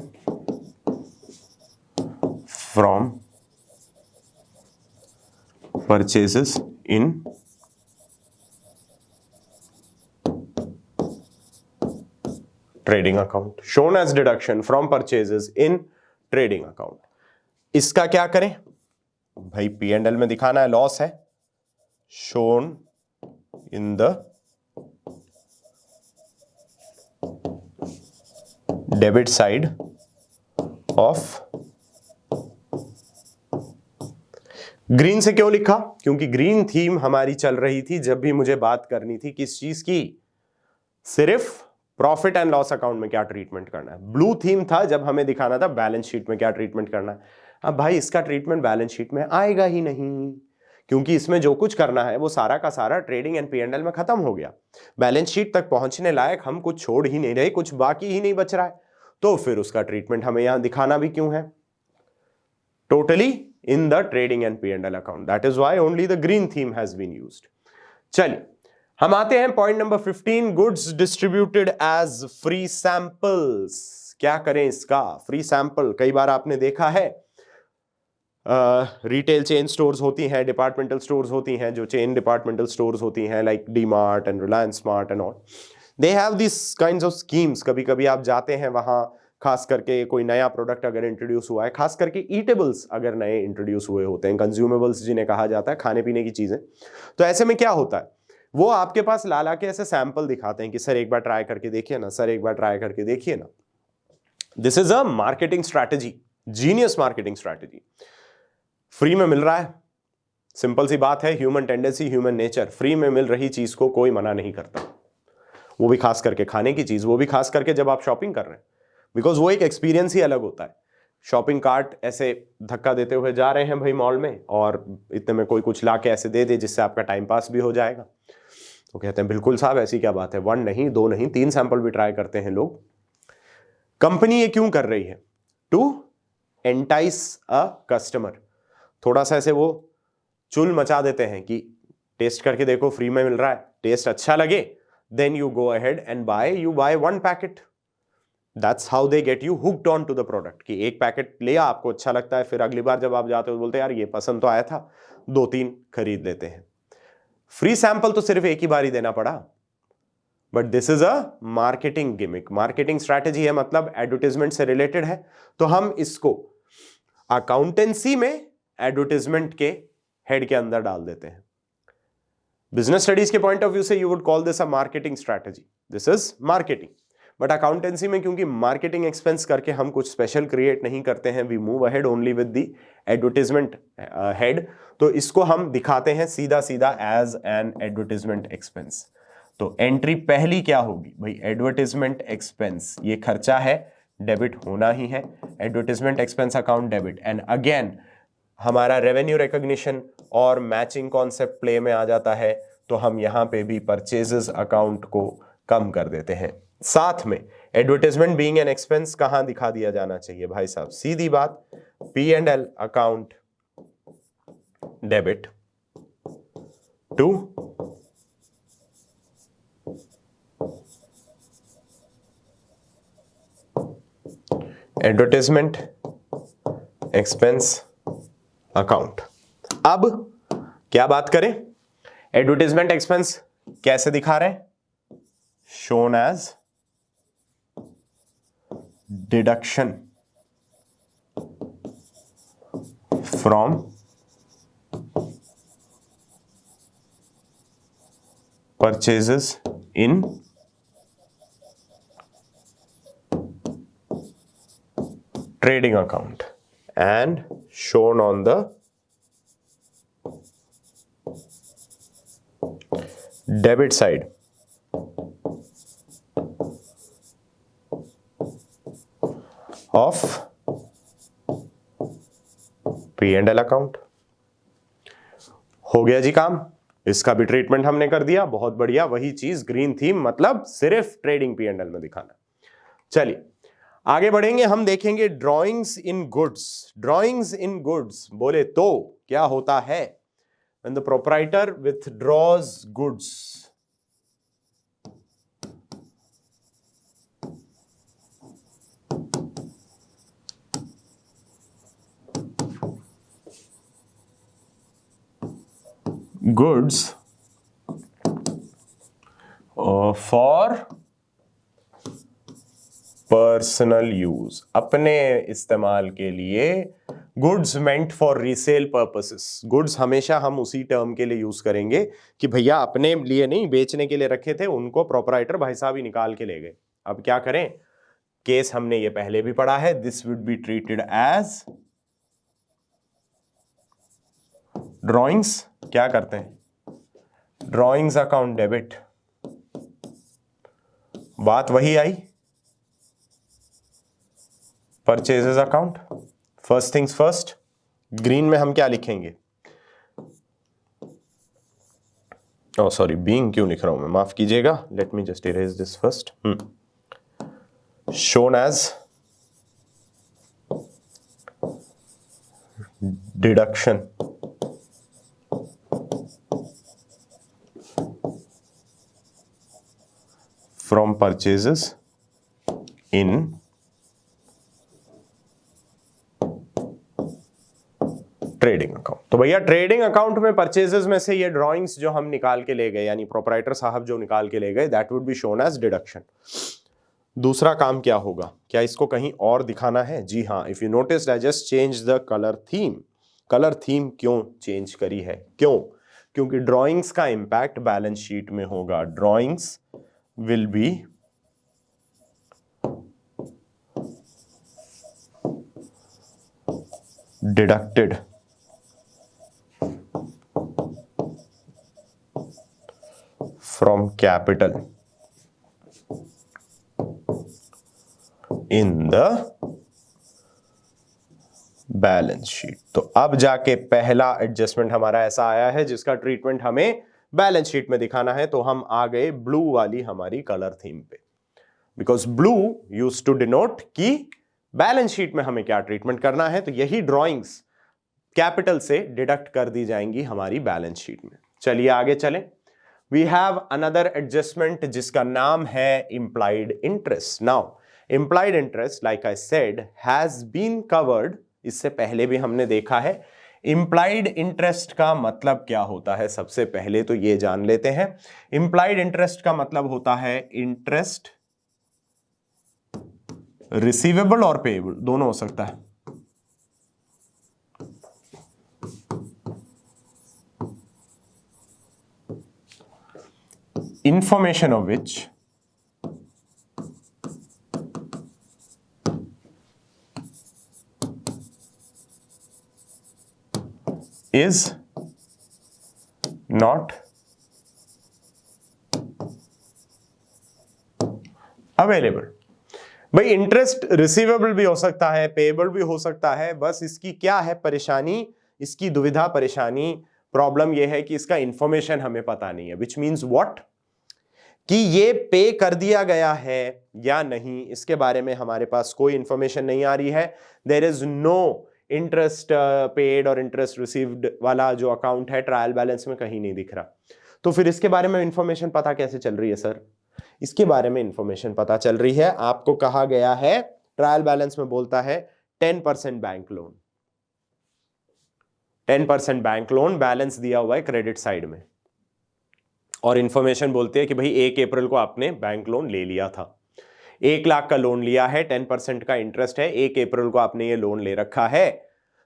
from purchases in trading account, shown as deduction from purchases in trading account। इसका क्या करें? भाई पी एंड एल में दिखाना है, लॉस है, shown in the debit side of. Green से क्यों लिखा? क्योंकि ग्रीन थीम हमारी चल रही थी जब भी मुझे बात करनी थी किस चीज की, सिर्फ प्रॉफिट एंड लॉस अकाउंट में क्या ट्रीटमेंट करना है। ब्लू थीम था जब हमें दिखाना था बैलेंस शीट में क्या ट्रीटमेंट करना है। अब भाई इसका ट्रीटमेंट बैलेंस शीट में आएगा ही नहीं, क्योंकि इसमें जो कुछ करना है वो सारा का सारा trading and P and L में खत्म हो गया। बैलेंस शीट तक पहुंचने लायक हम कुछ छोड़ ही नहीं रहे, कुछ बाकी ही नहीं बच रहा है, तो फिर उसका ट्रीटमेंट हमें यहां दिखाना भी क्यों है? Totally in the trading and P&L account. That is why only the green theme has been used. चलिए हम आते हैं point number 15, goods distributed as free samples. क्या करें इसका? फ्री सैंपल कई बार आपने देखा है, रिटेल चेन स्टोर्स होती हैं, डिपार्टमेंटल स्टोर्स होती हैं, जो चेन डिपार्टमेंटल स्टोर्स होती हैं like D mart and Reliance smart and all, they have this kinds of schemes. कभी कभी आप जाते हैं वहां, खास करके कोई नया प्रोडक्ट अगर इंट्रोड्यूस हुआ है, खास करके ईटेबल्स अगर नए इंट्रोड्यूस हुए होते हैं, कंज्यूमेबल्स जिन्हें कहा जाता है, खाने पीने की चीजें, तो ऐसे में क्या होता है, वो आपके पास ला के ऐसे सैंपल दिखाते हैं कि सर एक बार ट्राई करके देखिए ना, सर एक बार ट्राई करके देखिए ना। This is a marketing strategy, genius marketing strategy. Free में मिल रहा है, सिंपल सी बात है, human tendency, human nature, free में मिल रही चीज को कोई मना नहीं करता, वो भी खास करके खाने की चीज, वो भी खास करके जब आप शॉपिंग कर रहे हैं, बिकॉज वो एक एक्सपीरियंस ही अलग होता है। शॉपिंग कार्ट ऐसे धक्का देते हुए जा रहे हैं भाई मॉल में, और इतने में कोई कुछ ला के ऐसे दे दे जिससे आपका टाइम पास भी हो जाएगा, तो कहते हैं बिल्कुल साहब ऐसी क्या बात है, 1 नहीं 2 नहीं 3 सैंपल भी ट्राई करते हैं लोग। कंपनी ये क्यों कर रही है? टू एंटाइस अ कस्टमर, थोड़ा सा ऐसे वो चुल मचा देते हैं कि टेस्ट करके देखो, फ्री में मिल रहा है, टेस्ट अच्छा लगे, then you go ahead and buy, you buy 1 packet. That's how they get you hooked on to the product, कि एक पैकेट लिया, आपको अच्छा लगता है, फिर अगली बार जब आप जाते हो बोलते हैं यार ये पसंद तो आया था, 2-3 खरीद लेते हैं। फ्री सैंपल तो सिर्फ एक ही बार ही देना पड़ा, but this is a marketing gimmick, marketing strategy है, मतलब एडवर्टाइजमेंट से रिलेटेड है, तो हम इसको अकाउंटेंसी में एडवर्टाइजमेंट के हेड के अंदर डाल देते हैं। बिजनेस स्टडीज के पॉइंट ऑफ व्यू से you would call this a marketing strategy, this is marketing. But accountancy में क्योंकि मार्केटिंग एक्सपेंस करके हम कुछ स्पेशल क्रिएट नहीं करते हैं, we move ahead only with the advertisement head, तो इसको हम दिखाते हैं सीधा सीधा एज एन एडवर्टाइजमेंट एक्सपेंस। तो एंट्री पहली क्या होगी भाई? एडवर्टाइजमेंट एक्सपेंस, ये खर्चा है, डेबिट होना ही है, advertisement expense account debit. And again हमारा रेवेन्यू रिकॉग्निशन और मैचिंग कॉन्सेप्ट प्ले में आ जाता है, तो हम यहां पे भी परचेजेस अकाउंट को कम कर देते हैं। साथ में एडवर्टाइजमेंट बीइंग एन एक्सपेंस कहां दिखा दिया जाना चाहिए भाई साहब? सीधी बात, P and L account debit to advertisement expense account. अब क्या बात करें, एडवर्टाइजमेंट एक्सपेंस कैसे दिखा रहे हैं? Shown as deduction from purchases in trading account and shown on the debit side of P&L account। हो गया जी काम, इसका भी ट्रीटमेंट हमने कर दिया, बहुत बढ़िया। वही चीज ग्रीन थीम, मतलब सिर्फ ट्रेडिंग P&L में दिखाना। चलिए आगे बढ़ेंगे, हम देखेंगे drawings in goods. Drawings in goods बोले तो क्या होता है? When the proprietor withdraws goods, goods for personal use, अपने इस्तेमाल के लिए goods meant for resale purposes, goods हमेशा हम उसी टर्म के लिए यूज करेंगे कि भैया अपने लिए नहीं, बेचने के लिए रखे थे, उनको प्रोपराइटर भाई साहब ही निकाल के ले गए। अब क्या करें, केस हमने ये पहले भी पढ़ा है, this would be treated as drawings. क्या करते हैं, ड्रॉइंग्स अकाउंट डेबिट। बात वही आई, purchases account. First things first, green में हम क्या लिखेंगे, ओ सॉरी बीइंग क्यों लिख रहा हूं मैं, माफ कीजिएगा, let me just erase this first. Shown as deduction from purchases in trading account. तो भैया ट्रेडिंग अकाउंट में परचेजेस में से ये ड्राइंग्स जो हम निकाल के ले गए, यानी प्रोपराइटर साहब जो निकाल के ले गए, that would be shown as deduction. दूसरा काम क्या होगा, क्या इसको कहीं और दिखाना है? जी हाँ, if you notice I just change the colour theme. Colour theme क्यों चेंज करी है, क्यों? क्योंकि ड्राइंग्स का इंपैक्ट बैलेंस शीट में होगा। Drawings will be deducted from capital in the balance sheet. तो अब जाके पहला एडजस्टमेंट हमारा ऐसा आया है जिसका ट्रीटमेंट हमें बैलेंस शीट में दिखाना है। तो हम आ गए ब्लू वाली हमारी कलर थीम पे, because blue use to denote कि बैलेंस शीट में हमें क्या ट्रीटमेंट करना है। तो यही ड्रॉइंग्स कैपिटल से डिडक्ट कर दी जाएंगी हमारी बैलेंस शीट में। चलिए आगे चलें। We have another adjustment जिसका नाम है implied interest. Now, implied interest, like I said, has been covered. इससे पहले भी हमने देखा है। implied interest का मतलब क्या होता है, सबसे पहले तो ये जान लेते हैं। implied interest का मतलब होता है interest receivable और payable, दोनों हो सकता है। information of which is not available। भाई इंटरेस्ट रिसीवेबल भी हो सकता है, पेएबल भी हो सकता है, बस इसकी क्या है परेशानी, इसकी दुविधा परेशानी प्रॉब्लम यह है कि इसका इंफॉर्मेशन हमें पता नहीं है। विच मीन्स व्हाट, कि ये पे कर दिया गया है या नहीं, इसके बारे में हमारे पास कोई इंफॉर्मेशन नहीं आ रही है। There is no interest paid और इंटरेस्ट रिसीव्ड वाला जो अकाउंट है ट्रायल बैलेंस में कहीं नहीं दिख रहा। तो फिर इसके बारे में इंफॉर्मेशन पता कैसे चल रही है सर? इसके बारे में इंफॉर्मेशन पता चल रही है, आपको कहा गया है ट्रायल बैलेंस में बोलता है 10% bank loan, 10% bank loan balance दिया हुआ है क्रेडिट साइड में, और इंफॉर्मेशन बोलती है कि भाई 1 अप्रैल को आपने बैंक लोन ले लिया था, 1 लाख का लोन लिया है, 10% का इंटरेस्ट है, 1 अप्रैल को आपने ये लोन ले रखा है।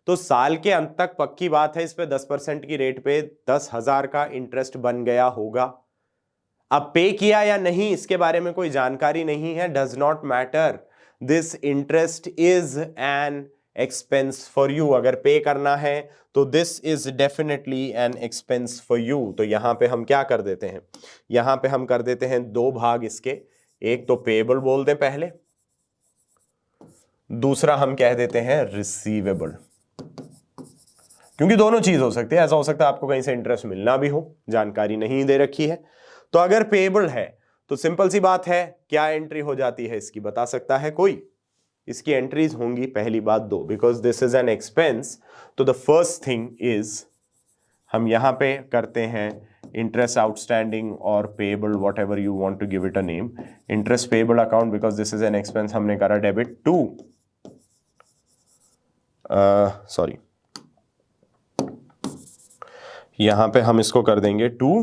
तो साल के अंत तक पक्की बात है इस पे 10% की रेट पे 10,000 का इंटरेस्ट बन गया होगा। अब पे किया या नहीं इसके बारे में कोई जानकारी नहीं है, does not matter, this interest is an expense for you. अगर पे करना है तो this is definitely an expense for you. तो यहां पे हम क्या कर देते हैं, यहां पे हम कर देते हैं 2 भाग इसके, एक तो पेएबल बोल दें पहले, दूसरा हम कह देते हैं रिसीवेबल, क्योंकि दोनों चीज हो सकती है। ऐसा हो सकता है आपको कहीं से इंटरेस्ट मिलना भी हो, जानकारी नहीं दे रखी है। तो अगर पेएबल है तो सिंपल सी बात है, क्या एंट्री हो जाती है इसकी, बता सकता है कोई? इसकी एंट्रीज होंगी पहली बात 2, because this is an expense. तो द फर्स्ट थिंग इज हम यहां पे करते हैं इंटरेस्ट आउटस्टैंडिंग और payable, whatever you want to give it a name, interest payable account, because this is an expense, हमने करा डेबिट टू, सॉरी यहां पे हम इसको कर देंगे टू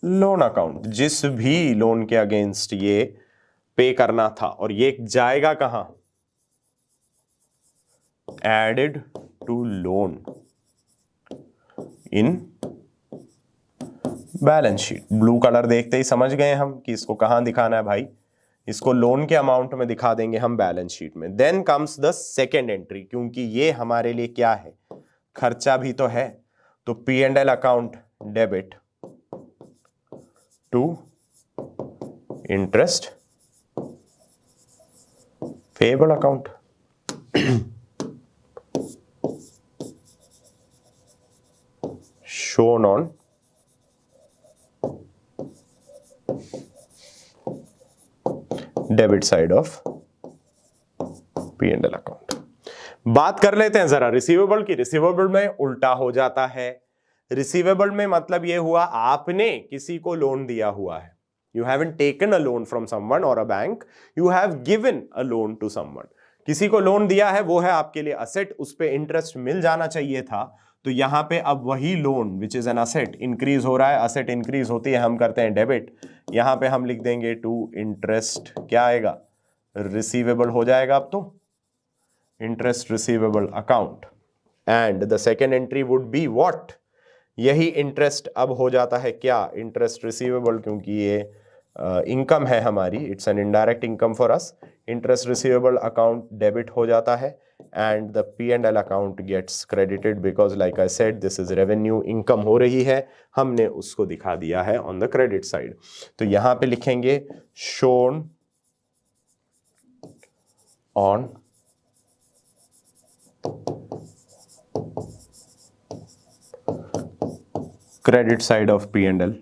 लोन अकाउंट, जिस भी लोन के अगेंस्ट ये पे करना था। और ये जाएगा कहां? Added to loan in balance sheet. Blue colour देखते ही समझ गए हम कि इसको कहां दिखाना है भाई, इसको लोन के अमाउंट में दिखा देंगे हम बैलेंस शीट में। Then comes the second entry, क्योंकि ये हमारे लिए क्या है, खर्चा भी तो है, तो P and L account debit to interest payable account. shown on debit side of P and L account. बात कर लेते हैं जरा रिसीवेबल की। रिसीवेबल में उल्टा हो जाता है। रिसीवेबल में मतलब ये हुआ आपने किसी को लोन दिया हुआ है, you haven't taken a loan from someone और a bank, you have given a loan to someone. किसी को लोन दिया है, वो है आपके लिए असेट, उस पे इंटरेस्ट मिल जाना चाहिए था, तो यहां पे अब वही loan which is an asset increase हो रहा है, असेट इंक्रीज होती है, हम करते हैं डेबिट, यहां पे हम लिख देंगे टू इंटरेस्ट, क्या आएगा, रिसीवेबल हो जाएगा अब तो, interest receivable account. And the second entry would be what, यही इंटरेस्ट अब हो जाता है क्या, इंटरेस्ट रिसीवेबल, क्योंकि ये इनकम है हमारी, it's an indirect income for us. Interest receivable account debit हो जाता है and the P and L account gets credited because like I said this is revenue, income हो रही है, हमने उसको दिखा दिया है ऑन द क्रेडिट साइड। तो यहां पे लिखेंगे shown on credit side of P and L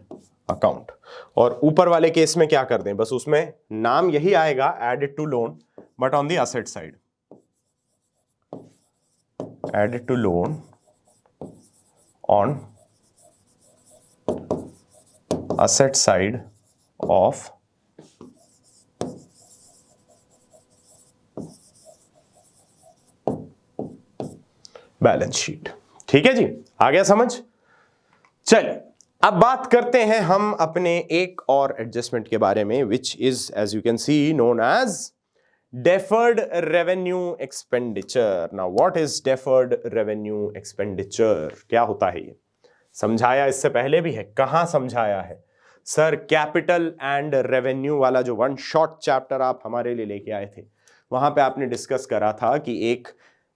account. और ऊपर वाले केस में क्या कर दें, बस उसमें नाम यही आएगा added to loan, but on the asset side, added to loan on asset side of balance sheet. ठीक है जी, आ गया समझ। चलिए अब बात करते हैं हम अपने एक और एडजस्टमेंट के बारे में, which is as you can see known as deferred revenue expenditure. Now what is deferred revenue expenditure, क्या होता है ये, समझाया इससे पहले भी है, कहां समझाया है सर, कैपिटल एंड रेवेन्यू वाला जो वन शॉट चैप्टर आप हमारे लिए लेके आए थे, वहां पे आपने डिस्कस करा था कि एक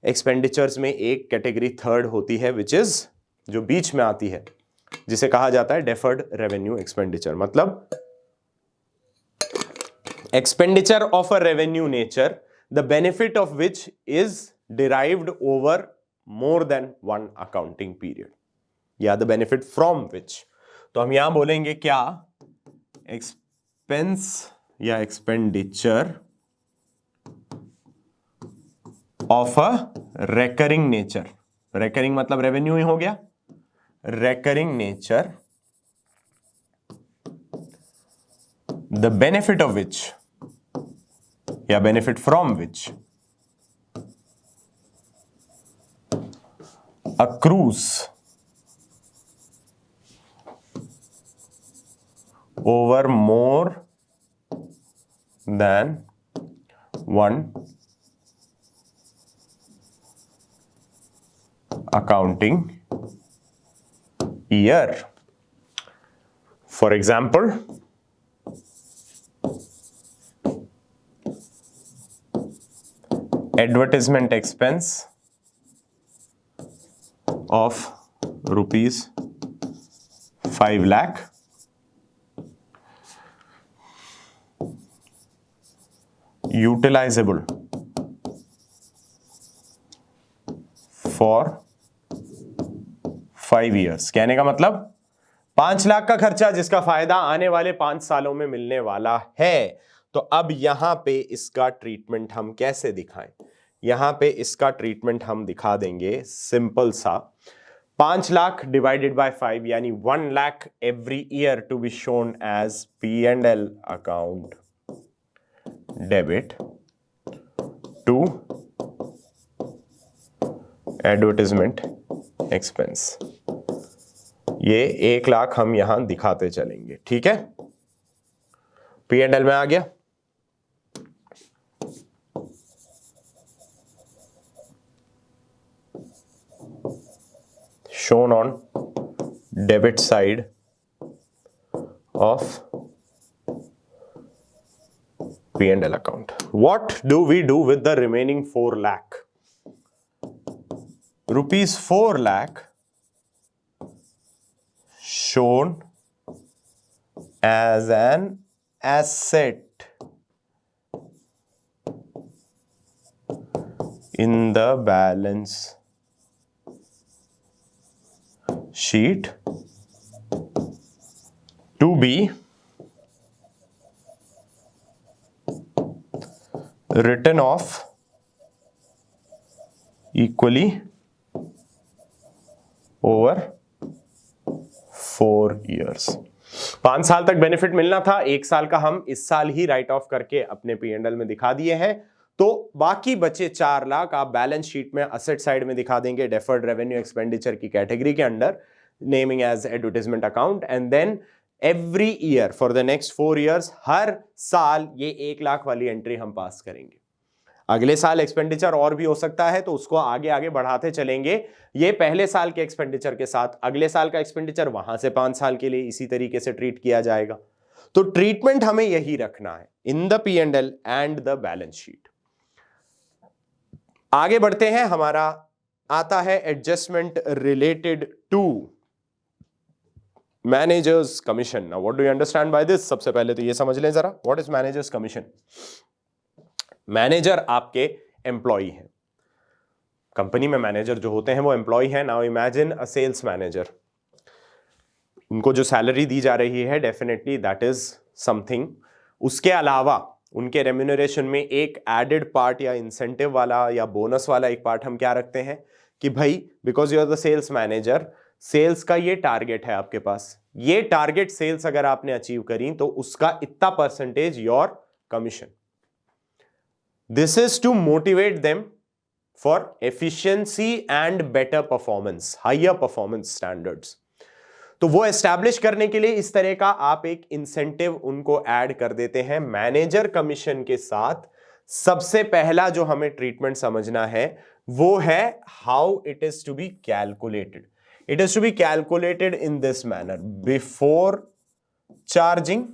एक्सपेंडिचर्स में एक कैटेगरी थर्ड होती है विच इज, जो बीच में आती है, जिसे कहा जाता है डेफर्ड रेवेन्यू एक्सपेंडिचर। मतलब expenditure of a revenue nature the benefit of which is derived over more than one accounting period, या द बेनिफिट फ्रॉम विच। तो हम यहां बोलेंगे क्या, एक्सपेंस या expenditure of a recurring nature, recurring मतलब रेवेन्यू ही हो गया, recurring nature, the benefit of which या benefit from which accrues over more than one accounting year. For example, advertisement expense of rupees 5 lakh utilizable for 5 years। कहने का मतलब 5 लाख का खर्चा जिसका फायदा आने वाले 5 सालों में मिलने वाला है। तो अब यहां पे इसका ट्रीटमेंट हम कैसे दिखाएं, यहां पे इसका ट्रीटमेंट हम दिखा देंगे सिंपल सा, 5 लाख डिवाइडेड बाय 5 यानी 1 lakh every year to be shown as P and L account debit to advertisement expense. ये 1 लाख हम यहां दिखाते चलेंगे, ठीक है, पी एंड एल में आ गया। shown on debit side of P&L account. What do we do with the remaining 4 lakh? Rupees 4 lakh shown as an asset in the balance sheet to be written off equally over 4 years. 5 साल तक बेनिफिट मिलना था, 1 साल का हम इस साल ही राइट ऑफ करके अपने P&L में दिखा दिए हैं। तो बाकी बचे 4 लाख आप बैलेंस शीट में असेट साइड में दिखा देंगे डेफर्ड रेवेन्यू एक्सपेंडिचर की कैटेगरी के under, naming as advertisement account, and then every year for the next 4 years हर साल ये 1 लाख वाली एंट्री हम पास करेंगे। अगले साल एक्सपेंडिचर और भी हो सकता है तो उसको आगे आगे बढ़ाते चलेंगे। ये पहले साल के एक्सपेंडिचर के साथ अगले साल का एक्सपेंडिचर वहां से 5 साल के लिए इसी तरीके से ट्रीट किया जाएगा। तो ट्रीटमेंट हमें यही रखना है in the P&L and the balance sheet. आगे बढ़ते हैं, हमारा आता है adjustment related to managers commission. Now what do you understand by this? सबसे पहले तो ये समझ लें जरा, what is managers commission. Manager आपके एम्प्लॉय हैं, कंपनी में मैनेजर जो होते हैं वो एम्प्लॉय हैं। Now imagine a sales manager, उनको जो सैलरी दी जा रही है डेफिनेटली दैट इज समथिंग। उसके अलावा उनके रेम्यूनरेशन में एक एडेड पार्ट या इंसेंटिव वाला या बोनस वाला एक पार्ट हम क्या रखते हैं कि भाई because you are the sales manager, sales का ये टारगेट है आपके पास, ये टारगेट सेल्स अगर आपने अचीव करी तो उसका इतना percentage your commission. This is to motivate them for efficiency and better performance, higher performance standards. तो वो एस्टैब्लिश करने के लिए इस तरह का आप एक इंसेंटिव उनको ऐड कर देते हैं मैनेजर कमीशन के साथ। सबसे पहला जो हमें ट्रीटमेंट समझना है वो है how it is to be calculated. It is to be calculated in this manner, before charging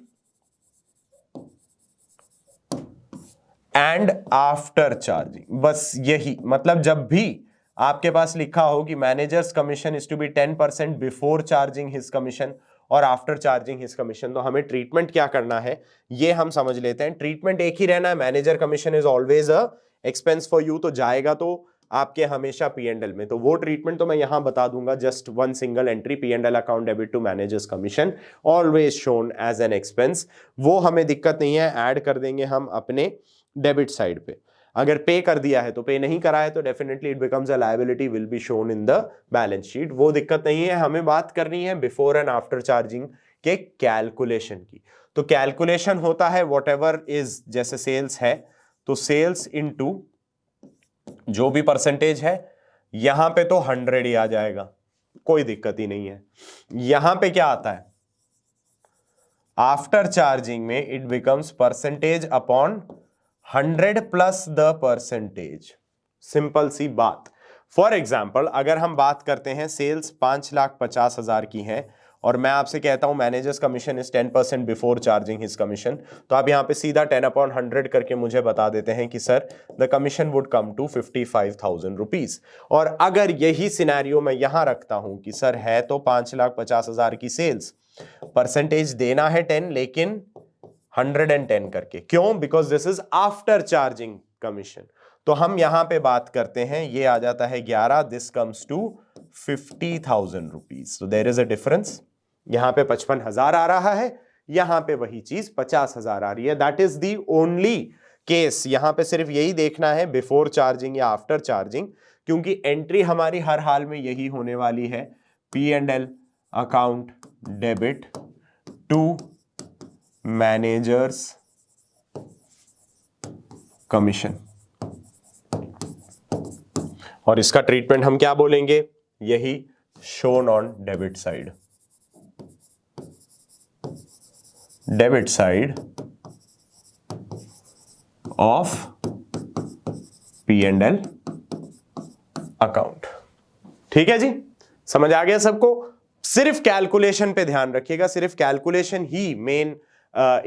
and after charging. बस यही मतलब, जब भी आपके पास लिखा हो कि managers commission is to be 10% before charging his commission और आफ्टर चार्जिंग हिज कमीशन, तो हमें ट्रीटमेंट क्या करना है ये हम समझ लेते हैं। ट्रीटमेंट एक ही रहना है, manager commission is always a expense for you, तो जाएगा तो आपके हमेशा P&L में। तो वो ट्रीटमेंट तो मैं यहां बता दूंगा, just one single entry, P&L account debit to managers commission always shown as an expense. वो हमें दिक्कत नहीं है, ऐड कर देंगे हम अपने डेबिट साइड पे। अगर पे कर दिया है तो पे नहीं करा है तो definitely it becomes a liability, will be shown in the balance sheet. वो दिक्कत नहीं है, हमें बात करनी है बिफोर एंड आफ्टर चार्जिंग के कैलकुलेशन की। तो कैलकुलेशन होता है वॉट एवर इज, जैसे सेल्स है तो सेल्स इनटू जो भी परसेंटेज है, यहां पे तो 100 ही आ जाएगा, कोई दिक्कत ही नहीं है। यहां पे क्या आता है आफ्टर चार्जिंग में, it becomes percentage upon 100 plus the percentage. Simple सी बात। फॉर एग्जाम्पल अगर हम बात करते हैं सेल्स 5,50,000 की है और मैं आपसे कहता हूं managers commission is 10% before charging his commission, तो आप यहां पे सीधा 10/100 करके मुझे बता देते हैं कि sir the commission would come to 55,000 rupees. और अगर यही सिनेरियो मैं यहां रखता हूं कि सर है तो 5,50,000 की सेल्स, परसेंटेज देना है 10 लेकिन 110 करके, क्यों? Because this is after charging commission. तो हम यहां पे बात करते हैं, ये आ जाता है 11, दिस कम्स टू 50,000 रुपीज। तो देयर इज अ डिफरेंस, यहां पे 55,000 आ रहा है, यहां पे वही चीज 50,000 आ रही है। That is the only case. यहां पे सिर्फ यही देखना है बिफोर चार्जिंग या आफ्टर चार्जिंग, क्योंकि एंट्री हमारी हर हाल में यही होने वाली है, P&L account debit to managers commission. और इसका ट्रीटमेंट हम क्या बोलेंगे, यही shown on debit side. Debit side of P&L account. ठीक है जी, समझ आ गया सबको? सिर्फ कैलकुलेशन पे ध्यान रखिएगा, सिर्फ कैलकुलेशन ही मेन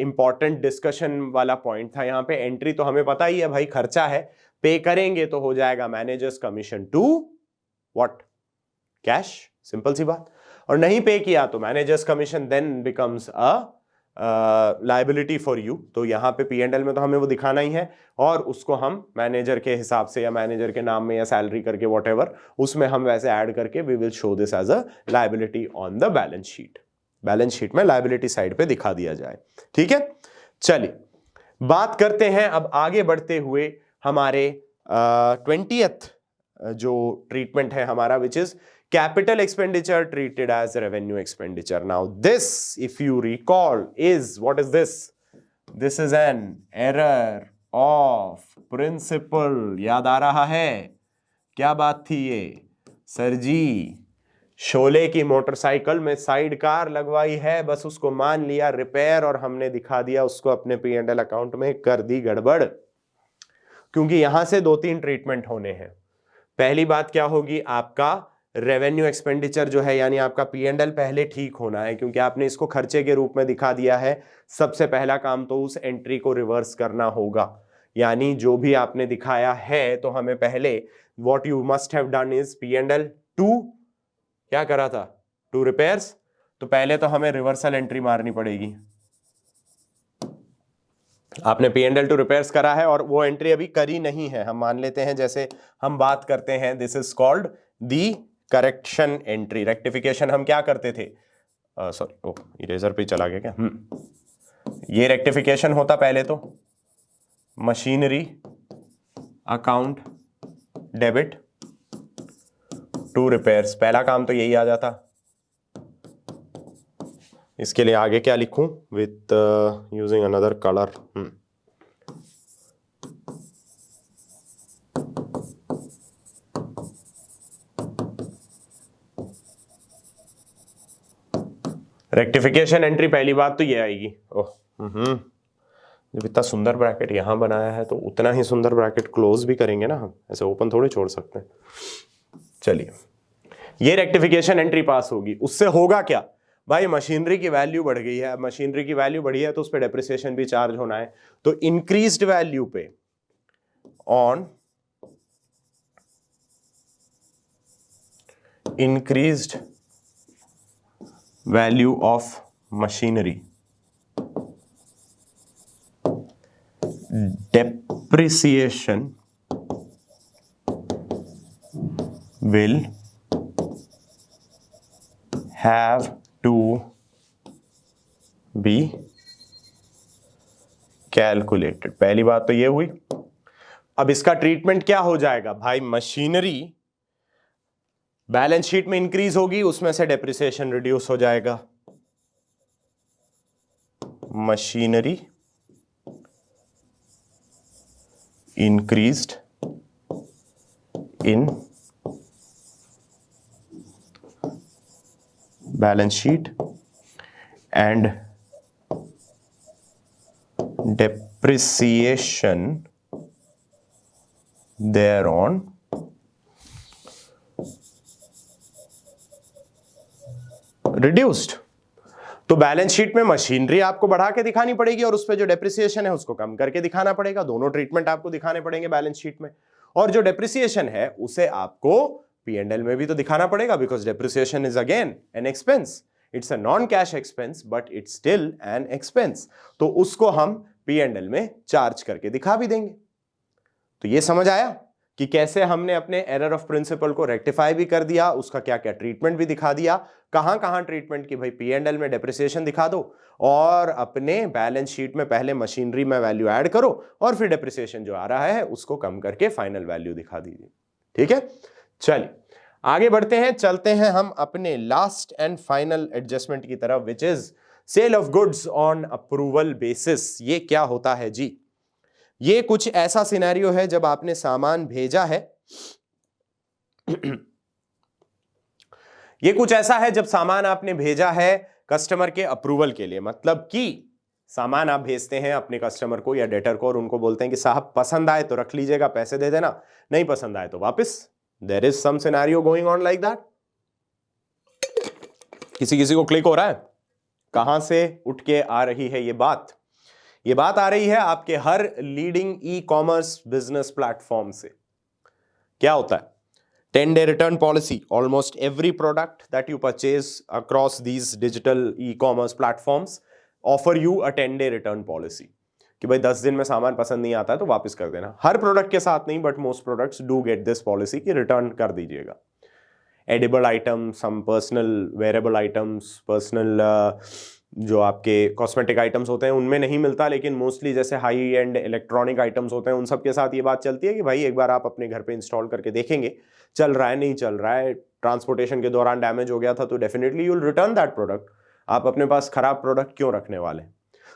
इंपॉर्टेंट डिस्कशन वाला पॉइंट था। यहाँ पे एंट्री तो हमें पता ही है भाई, खर्चा है, पे करेंगे तो हो जाएगा manager's commission to what, cash, simple सी बात। और नहीं पे किया तो manager's commission then becomes a liability for you. तो यहाँ पे P&L में तो हमें वो दिखाना ही है, और उसको हम मैनेजर के हिसाब से या मैनेजर के नाम में या सैलरी करके वॉट उसमें हम वैसे ऐड करके we will show this as a liability on the balance sheet. Balance sheet में लायबिलिटी साइड पे दिखा दिया जाए। ठीक है, चलिए बात करते हैं अब आगे बढ़ते हुए हमारे 20th जो ट्रीटमेंट है हमारा, which is capital expenditure treated as revenue expenditure. Now this, if you recall, is, what is this? This is an error of principle. याद आ रहा है क्या बात थी ये? सर जी, शोले की मोटरसाइकिल में साइड कार लगवाई है, बस उसको मान लिया रिपेयर और हमने दिखा दिया उसको अपने P&L अकाउंट में, कर दी गड़बड़। क्योंकि यहां से 2-3 ट्रीटमेंट होने हैं। पहली बात क्या होगी, आपका रेवेन्यू एक्सपेंडिचर जो है, यानी आपका P&L पहले ठीक होना है, क्योंकि आपने इसको खर्चे के रूप में दिखा दिया है। सबसे पहला काम तो उस एंट्री को रिवर्स करना होगा, यानी जो भी आपने दिखाया है तो हमें पहले what you must have done is P&L to, क्या करा था, टू रिपेयर्स। तो पहले तो हमें रिवर्सल एंट्री मारनी पड़ेगी। आपने P&L टू रिपेयर्स करा है और वो एंट्री अभी करी नहीं है, हम मान लेते हैं, जैसे हम बात करते हैं, this is called the correction entry. Rectification हम क्या करते थे, सॉरी इरेजर पे चला गया क्या, ये रेक्टिफिकेशन होता पहले तो machinery account debit to repairs, पहला काम तो यही आ जाता। इसके लिए आगे क्या लिखूं, with using another colour, rectification entry पहली बात तो ये आएगी। ओह जब इतना सुंदर ब्रैकेट यहां बनाया है तो उतना ही सुंदर ब्रैकेट क्लोज भी करेंगे ना हम, ऐसे ओपन थोड़ी छोड़ सकते हैं। चलिए, ये रेक्टिफिकेशन एंट्री पास होगी। उससे होगा क्या भाई, मशीनरी की वैल्यू बढ़ गई है, मशीनरी की वैल्यू बढ़ी है तो उस पर डेप्रिसिएशन भी चार्ज होना है। तो इंक्रीज्ड वैल्यू पे on increased value of machinery depreciation will have to be calculated। पहली बात तो ये हुई। अब इसका ट्रीटमेंट क्या हो जाएगा भाई, मशीनरी बैलेंस शीट में इंक्रीज होगी, उसमें से डेप्रिसिएशन रिड्यूस हो जाएगा। Machinery increased in balance sheet and depreciation thereon reduced। तो बैलेंस शीट में मशीनरी आपको बढ़ा के दिखानी पड़ेगी और उस पे जो डेप्रिसिएशन है उसको कम करके दिखाना पड़ेगा। दोनों ट्रीटमेंट आपको दिखाने पड़ेंगे बैलेंस शीट में, और जो डेप्रिसिएशन है उसे आपको P&L में भी तो दिखाना पड़ेगा, because depreciation is again an expense. It's a non cash expense but it's still an expense. तो उसको हम P&L में चार्ज करके दिखा भी देंगे। तो ये समझ आया कि कैसे हमने अपने एरर ऑफ प्रिंसिपल को रेक्टिफाई भी कर दिया, उसका क्या क्या ट्रीटमेंट भी दिखा दिया। कहां कहां ट्रीटमेंट की भाई, P&L में डेप्रिसिएशन दिखा दो और अपने बैलेंस शीट में पहले मशीनरी में वैल्यू ऐड करो और फिर डेप्रिसिएशन जो आ रहा है उसको कम करके फाइनल वैल्यू दिखा दीजिए। ठीक है, चलिए आगे बढ़ते हैं, चलते हैं हम अपने लास्ट एंड फाइनल एडजस्टमेंट की तरफ, which is sale of goods on approval basis. ये क्या होता है जी, ये कुछ ऐसा सिनेरियो है जब आपने सामान भेजा है ये कुछ ऐसा है जब सामान आपने भेजा है कस्टमर के अप्रूवल के लिए। मतलब कि सामान आप भेजते हैं अपने कस्टमर को या डेटर को और उनको बोलते हैं कि साहब पसंद आए तो रख लीजिएगा, पैसे दे देना, नहीं पसंद आए तो वापस। There is some scenario going on like that. किसी किसी को क्लिक हो रहा है? कहां से उठ के आ रही है ये बात? ये बात आ रही है आपके हर leading e commerce business platform से। क्या होता है? 10-day return policy. Almost every product that you purchase across these digital e-commerce platforms offer you a 10-day return policy. कि भाई 10 दिन में सामान पसंद नहीं आता है तो वापस कर देना। हर प्रोडक्ट के साथ नहीं, but most products do get this policy कि रिटर्न कर दीजिएगा। Edible item, some personal wearable items, personal जो आपके कॉस्मेटिक आइटम्स होते हैं उनमें नहीं मिलता, लेकिन मोस्टली जैसे हाई एंड इलेक्ट्रॉनिक आइटम्स होते हैं उन सब के साथ ये बात चलती है कि भाई एक बार आप अपने घर पे इंस्टॉल करके देखेंगे, चल रहा है नहीं चल रहा है, ट्रांसपोर्टेशन के दौरान डैमेज हो गया था, तो definitely you will return that product. आप अपने पास खराब प्रोडक्ट क्यों रखने वाले?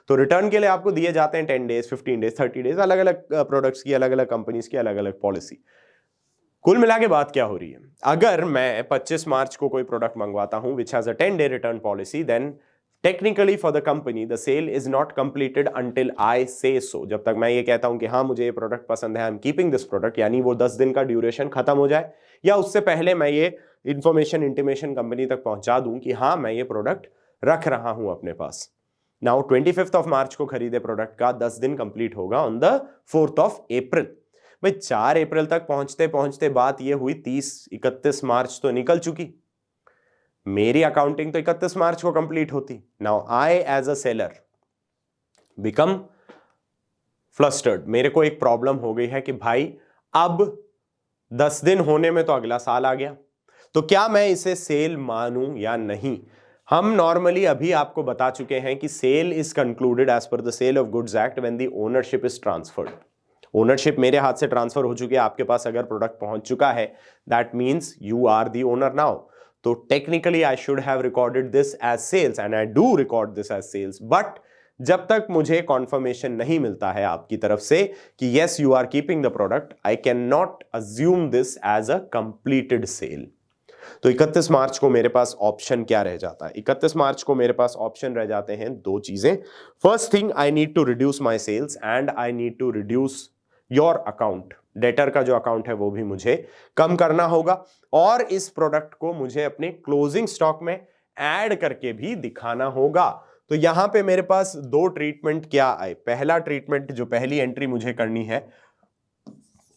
तो रिटर्न के लिए आपको दिए जाते हैं 10 डेज, 15 डेज, 30 डेज, अलग अलग प्रोडक्ट्स की, अलग अलग कंपनीज की अलग अलग पॉलिसी। कुल मिला के बात क्या हो रही है? अगर मैं 25 मार्च को कोई प्रोडक्ट मंगवाता हूं which has a 10-day return policy, then technically for the company the sale is not completed until I say so. जब तक मैं ये कहता हूं कि हाँ मुझे ये प्रोडक्ट पसंद है, I am keeping this product, यानी वो 10 दिन का ड्यूरेशन खत्म हो जाए, या उससे पहले मैं ये इंफॉर्मेशन इंटीमेशन कंपनी तक पहुंचा दूं कि हाँ मैं ये प्रोडक्ट रख रहा हूं अपने पास। नाउ 25 ऑफ मार्च को खरीदे प्रोडक्ट का 10 दिन कंप्लीट होगा on the 4th of April. भाई 4 अप्रैल तक पहुंचते पहुंचते बात ये हुई 30-31 मार्च तो निकल चुकी। मेरी अकाउंटिंग तो 31 मार्च को कंप्लीट होती। Now I as a seller become flustered. मेरे को एक प्रॉब्लम हो गई है कि भाई अब 10 दिन होने में तो अगला साल आ गया, तो क्या मैं इसे सेल मानूं या नहीं? हम नॉर्मली अभी आपको बता चुके हैं कि sale is concluded as per the sale of goods act when the ownership is transferred. Ownership मेरे हाथ से ट्रांसफर हो चुकी है, आपके पास अगर प्रोडक्ट पहुंच चुका है, that means you are the owner now. तो technically I should have recorded this as sales and I do record this as sales, but जब तक मुझे कॉन्फर्मेशन नहीं मिलता है आपकी तरफ से कि yes you are keeping the product, I can not assume this as a completed sale. तो 31 मार्च को मेरे पास ऑप्शन क्या रह जाता है? 31 मार्च को मेरे पास ऑप्शन रह जाते हैं दो चीजें। First thing, I need to reduce my sales and I need to reduce your account. Debtor का जो अकाउंट है वो भी मुझे कम करना होगा, और इस प्रोडक्ट को मुझे अपने क्लोजिंग स्टॉक में ऐड करके भी दिखाना होगा। तो यहां पे मेरे पास दो ट्रीटमेंट क्या आए। पहला ट्रीटमेंट, जो पहली एंट्री मुझे करनी है,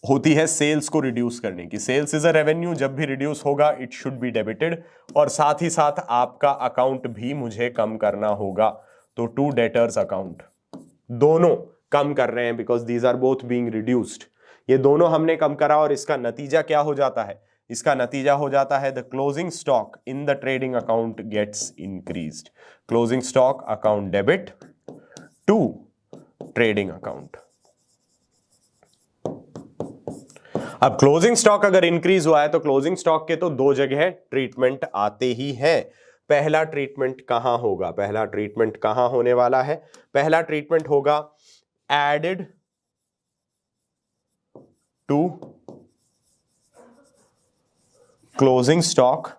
होती है सेल्स को रिड्यूस करने की। सेल्स इज अ रेवेन्यू, जब भी रिड्यूस होगा इट शुड बी डेबिटेड, और साथ ही साथ आपका अकाउंट भी मुझे कम करना होगा। तो टू डेटर्स अकाउंट दोनों कम कर रहे हैं because these are both being reduced. ये दोनों हमने कम करा, और इसका नतीजा क्या हो जाता है? इसका नतीजा हो जाता है the closing stock in the trading account gets increased. Closing stock account debit to trading account. अब क्लोजिंग स्टॉक अगर इंक्रीज हुआ है तो क्लोजिंग स्टॉक के तो दो जगह ट्रीटमेंट आते ही हैं। पहला ट्रीटमेंट कहां होगा? पहला ट्रीटमेंट कहां होने वाला है? पहला ट्रीटमेंट होगा added to closing stock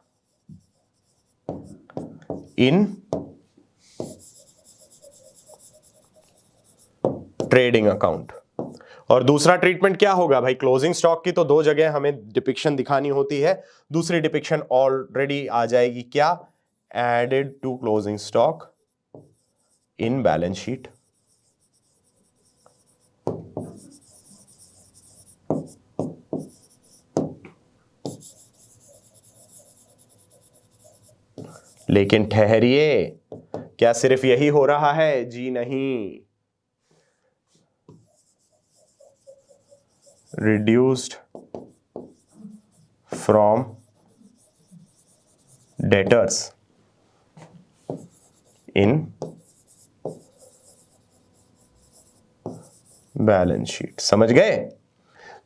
in trading account. और दूसरा ट्रीटमेंट क्या होगा? भाई क्लोजिंग स्टॉक की तो दो जगह हमें डिपिक्शन दिखानी होती है, दूसरी डिपिक्शन ऑलरेडी आ जाएगी क्या? Added to closing stock in balance sheet. लेकिन ठहरिए, क्या सिर्फ यही हो रहा है? जी नहीं। reduced from debtors in balance sheet. समझ गए?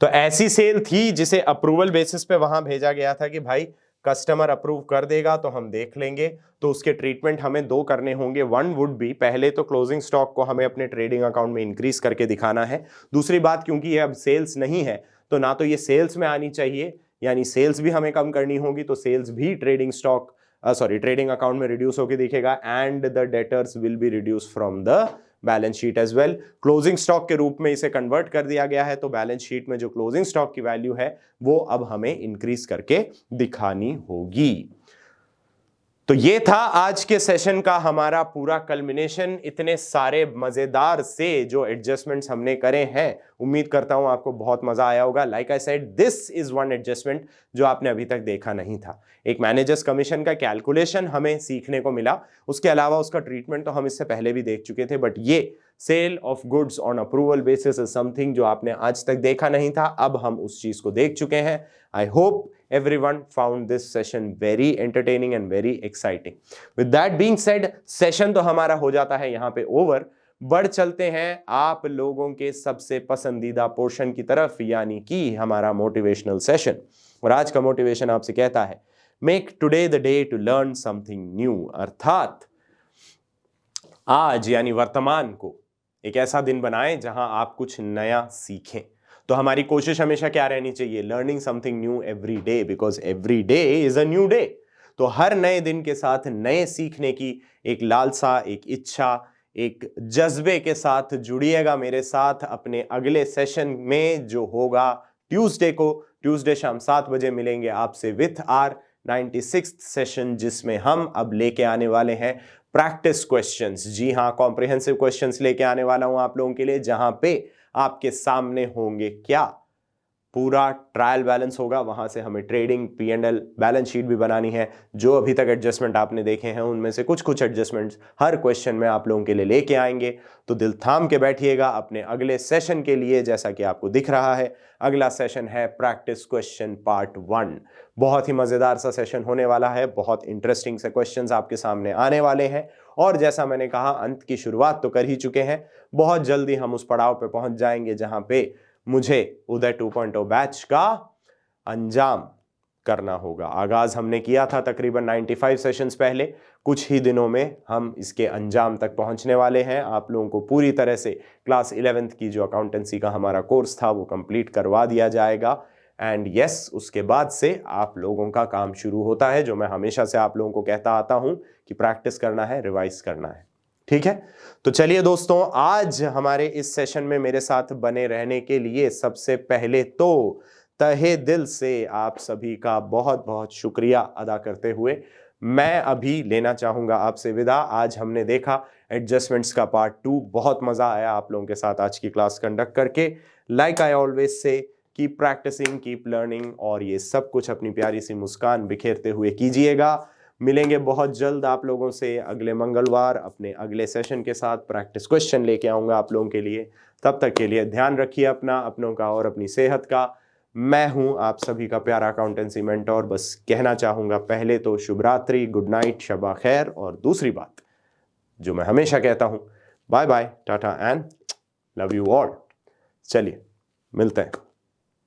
तो ऐसी सेल थी जिसे अप्रूवल बेसिस पे वहां भेजा गया था कि भाई कस्टमर अप्रूव कर देगा तो हम देख लेंगे। तो उसके ट्रीटमेंट हमें दो करने होंगे। वन वुड बी, पहले तो क्लोजिंग स्टॉक को हमें अपने ट्रेडिंग अकाउंट में इंक्रीज करके दिखाना है। दूसरी बात, क्योंकि ये अब सेल्स नहीं है तो ना तो ये सेल्स में आनी चाहिए, यानी सेल्स भी हमें कम करनी होगी, तो सेल्स भी ट्रेडिंग स्टॉक ट्रेडिंग अकाउंट में रिड्यूस होकर दिखेगा, and the debtors will be reduce from the balance sheet as well. Closing stock के रूप में इसे कन्वर्ट कर दिया गया है, तो बैलेंस शीट में जो क्लोजिंग स्टॉक की वैल्यू है वो अब हमें इंक्रीज करके दिखानी होगी। तो ये था आज के सेशन का हमारा पूरा कल्मिनेशन। इतने सारे मजेदार से जो एडजस्टमेंट्स हमने करे हैं, उम्मीद करता हूं आपको बहुत मजा आया होगा। Like I said, this is one adjustment जो आपने अभी तक देखा नहीं था। एक मैनेजर्स कमीशन का कैलकुलेशन हमें सीखने को मिला, उसके अलावा उसका ट्रीटमेंट तो हम इससे पहले भी देख चुके थे, बट ये sale of goods on approval basis is something जो आपने आज तक देखा नहीं था। अब हम उस चीज को देख चुके हैं। I hope everyone found this session very entertaining and very exciting. With that being said, session तो हमारा हो जाता है यहाँ पे ओवर। बढ़ चलते हैं आप लोगों के सबसे पसंदीदा पोर्शन की तरफ, यानी कि हमारा मोटिवेशनल सेशन। और आज का मोटिवेशन आपसे कहता है, make today the day to learn something new. अर्थात आज यानी वर्तमान को एक ऐसा दिन बनाएं जहां आप कुछ नया सीखें। तो हमारी कोशिश हमेशा क्या रहनी चाहिए? Learning something new every day, because every day is a new day. तो हर नए दिन के साथ नए सीखने की एक लालसा, एक इच्छा, एक जज्बे के साथ जुड़िएगा मेरे साथ अपने अगले सेशन में जो होगा ट्यूसडे को। ट्यूसडे शाम 7 बजे मिलेंगे आपसे विथ आर 96th सेशन, जिसमें हम अब लेके आने वाले हैं प्रैक्टिस क्वेश्चंस। जी हाँ, कॉम्प्रिहेंसिव क्वेश्चंस लेके आने वाला हूं आप लोगों के लिए, जहां पे आपके सामने होंगे क्या? पूरा ट्रायल बैलेंस होगा, वहां से हमें ट्रेडिंग, P&L, बैलेंस शीट भी बनानी है। जो अभी तक एडजस्टमेंट आपने देखे हैं उनमें से कुछ कुछ एडजस्टमेंट्स हर क्वेश्चन में आप लोगों के लिए लेके आएंगे। तो दिल थाम के बैठिएगा अपने अगले सेशन के लिए। जैसा कि आपको दिख रहा है, अगला सेशन है प्रैक्टिस क्वेश्चन पार्ट 1। बहुत ही मजेदार सा सेशन होने वाला है, बहुत इंटरेस्टिंग से क्वेश्चंस आपके सामने आने वाले हैं। और जैसा मैंने कहा, अंत की शुरुआत तो कर ही चुके हैं, बहुत जल्दी हम उस पड़ाव पे पहुंच जाएंगे जहां पे मुझे उदय 2.0 बैच का अंजाम करना होगा। आगाज हमने किया था तकरीबन 95 सेशंस पहले। कुछ ही दिनों में हम इसके अंजाम तक पहुंचने वाले हैं। आप लोगों को पूरी तरह से क्लास 11th की जो अकाउंटेंसी का हमारा कोर्स था वो कंप्लीट करवा दिया जाएगा। एंड यस, उसके बाद से आप लोगों का काम शुरू होता है, जो मैं हमेशा से आप लोगों को कहता आता हूं कि प्रैक्टिस करना है, रिवाइज करना है। ठीक है, तो चलिए दोस्तों, आज हमारे इस सेशन में मेरे साथ बने रहने के लिए सबसे पहले तो तहे दिल से आप सभी का बहुत बहुत शुक्रिया अदा करते हुए मैं अभी लेना चाहूंगा आपसे विदा। आज हमने देखा एडजस्टमेंट्स का पार्ट 2। बहुत मजा आया आप लोगों के साथ आज की क्लास कंडक्ट करके। Like I always say, keep practicing, keep learning, और ये सब कुछ अपनी प्यारी सी मुस्कान बिखेरते हुए कीजिएगा। मिलेंगे बहुत जल्द आप लोगों से अगले मंगलवार अपने अगले सेशन के साथ। प्रैक्टिस क्वेश्चन लेके आऊंगा आप लोगों के लिए। तब तक के लिए ध्यान रखिए अपना, अपनों का और अपनी सेहत का। मैं हूं आप सभी का प्यारा अकाउंटेंसी मेंटोर। बस कहना चाहूंगा पहले तो शुभ रात्रि, गुड नाइट, शबा खैर, और दूसरी बात जो मैं हमेशा कहता हूं, bye bye, tata and love you all. चलिए मिलते हैं।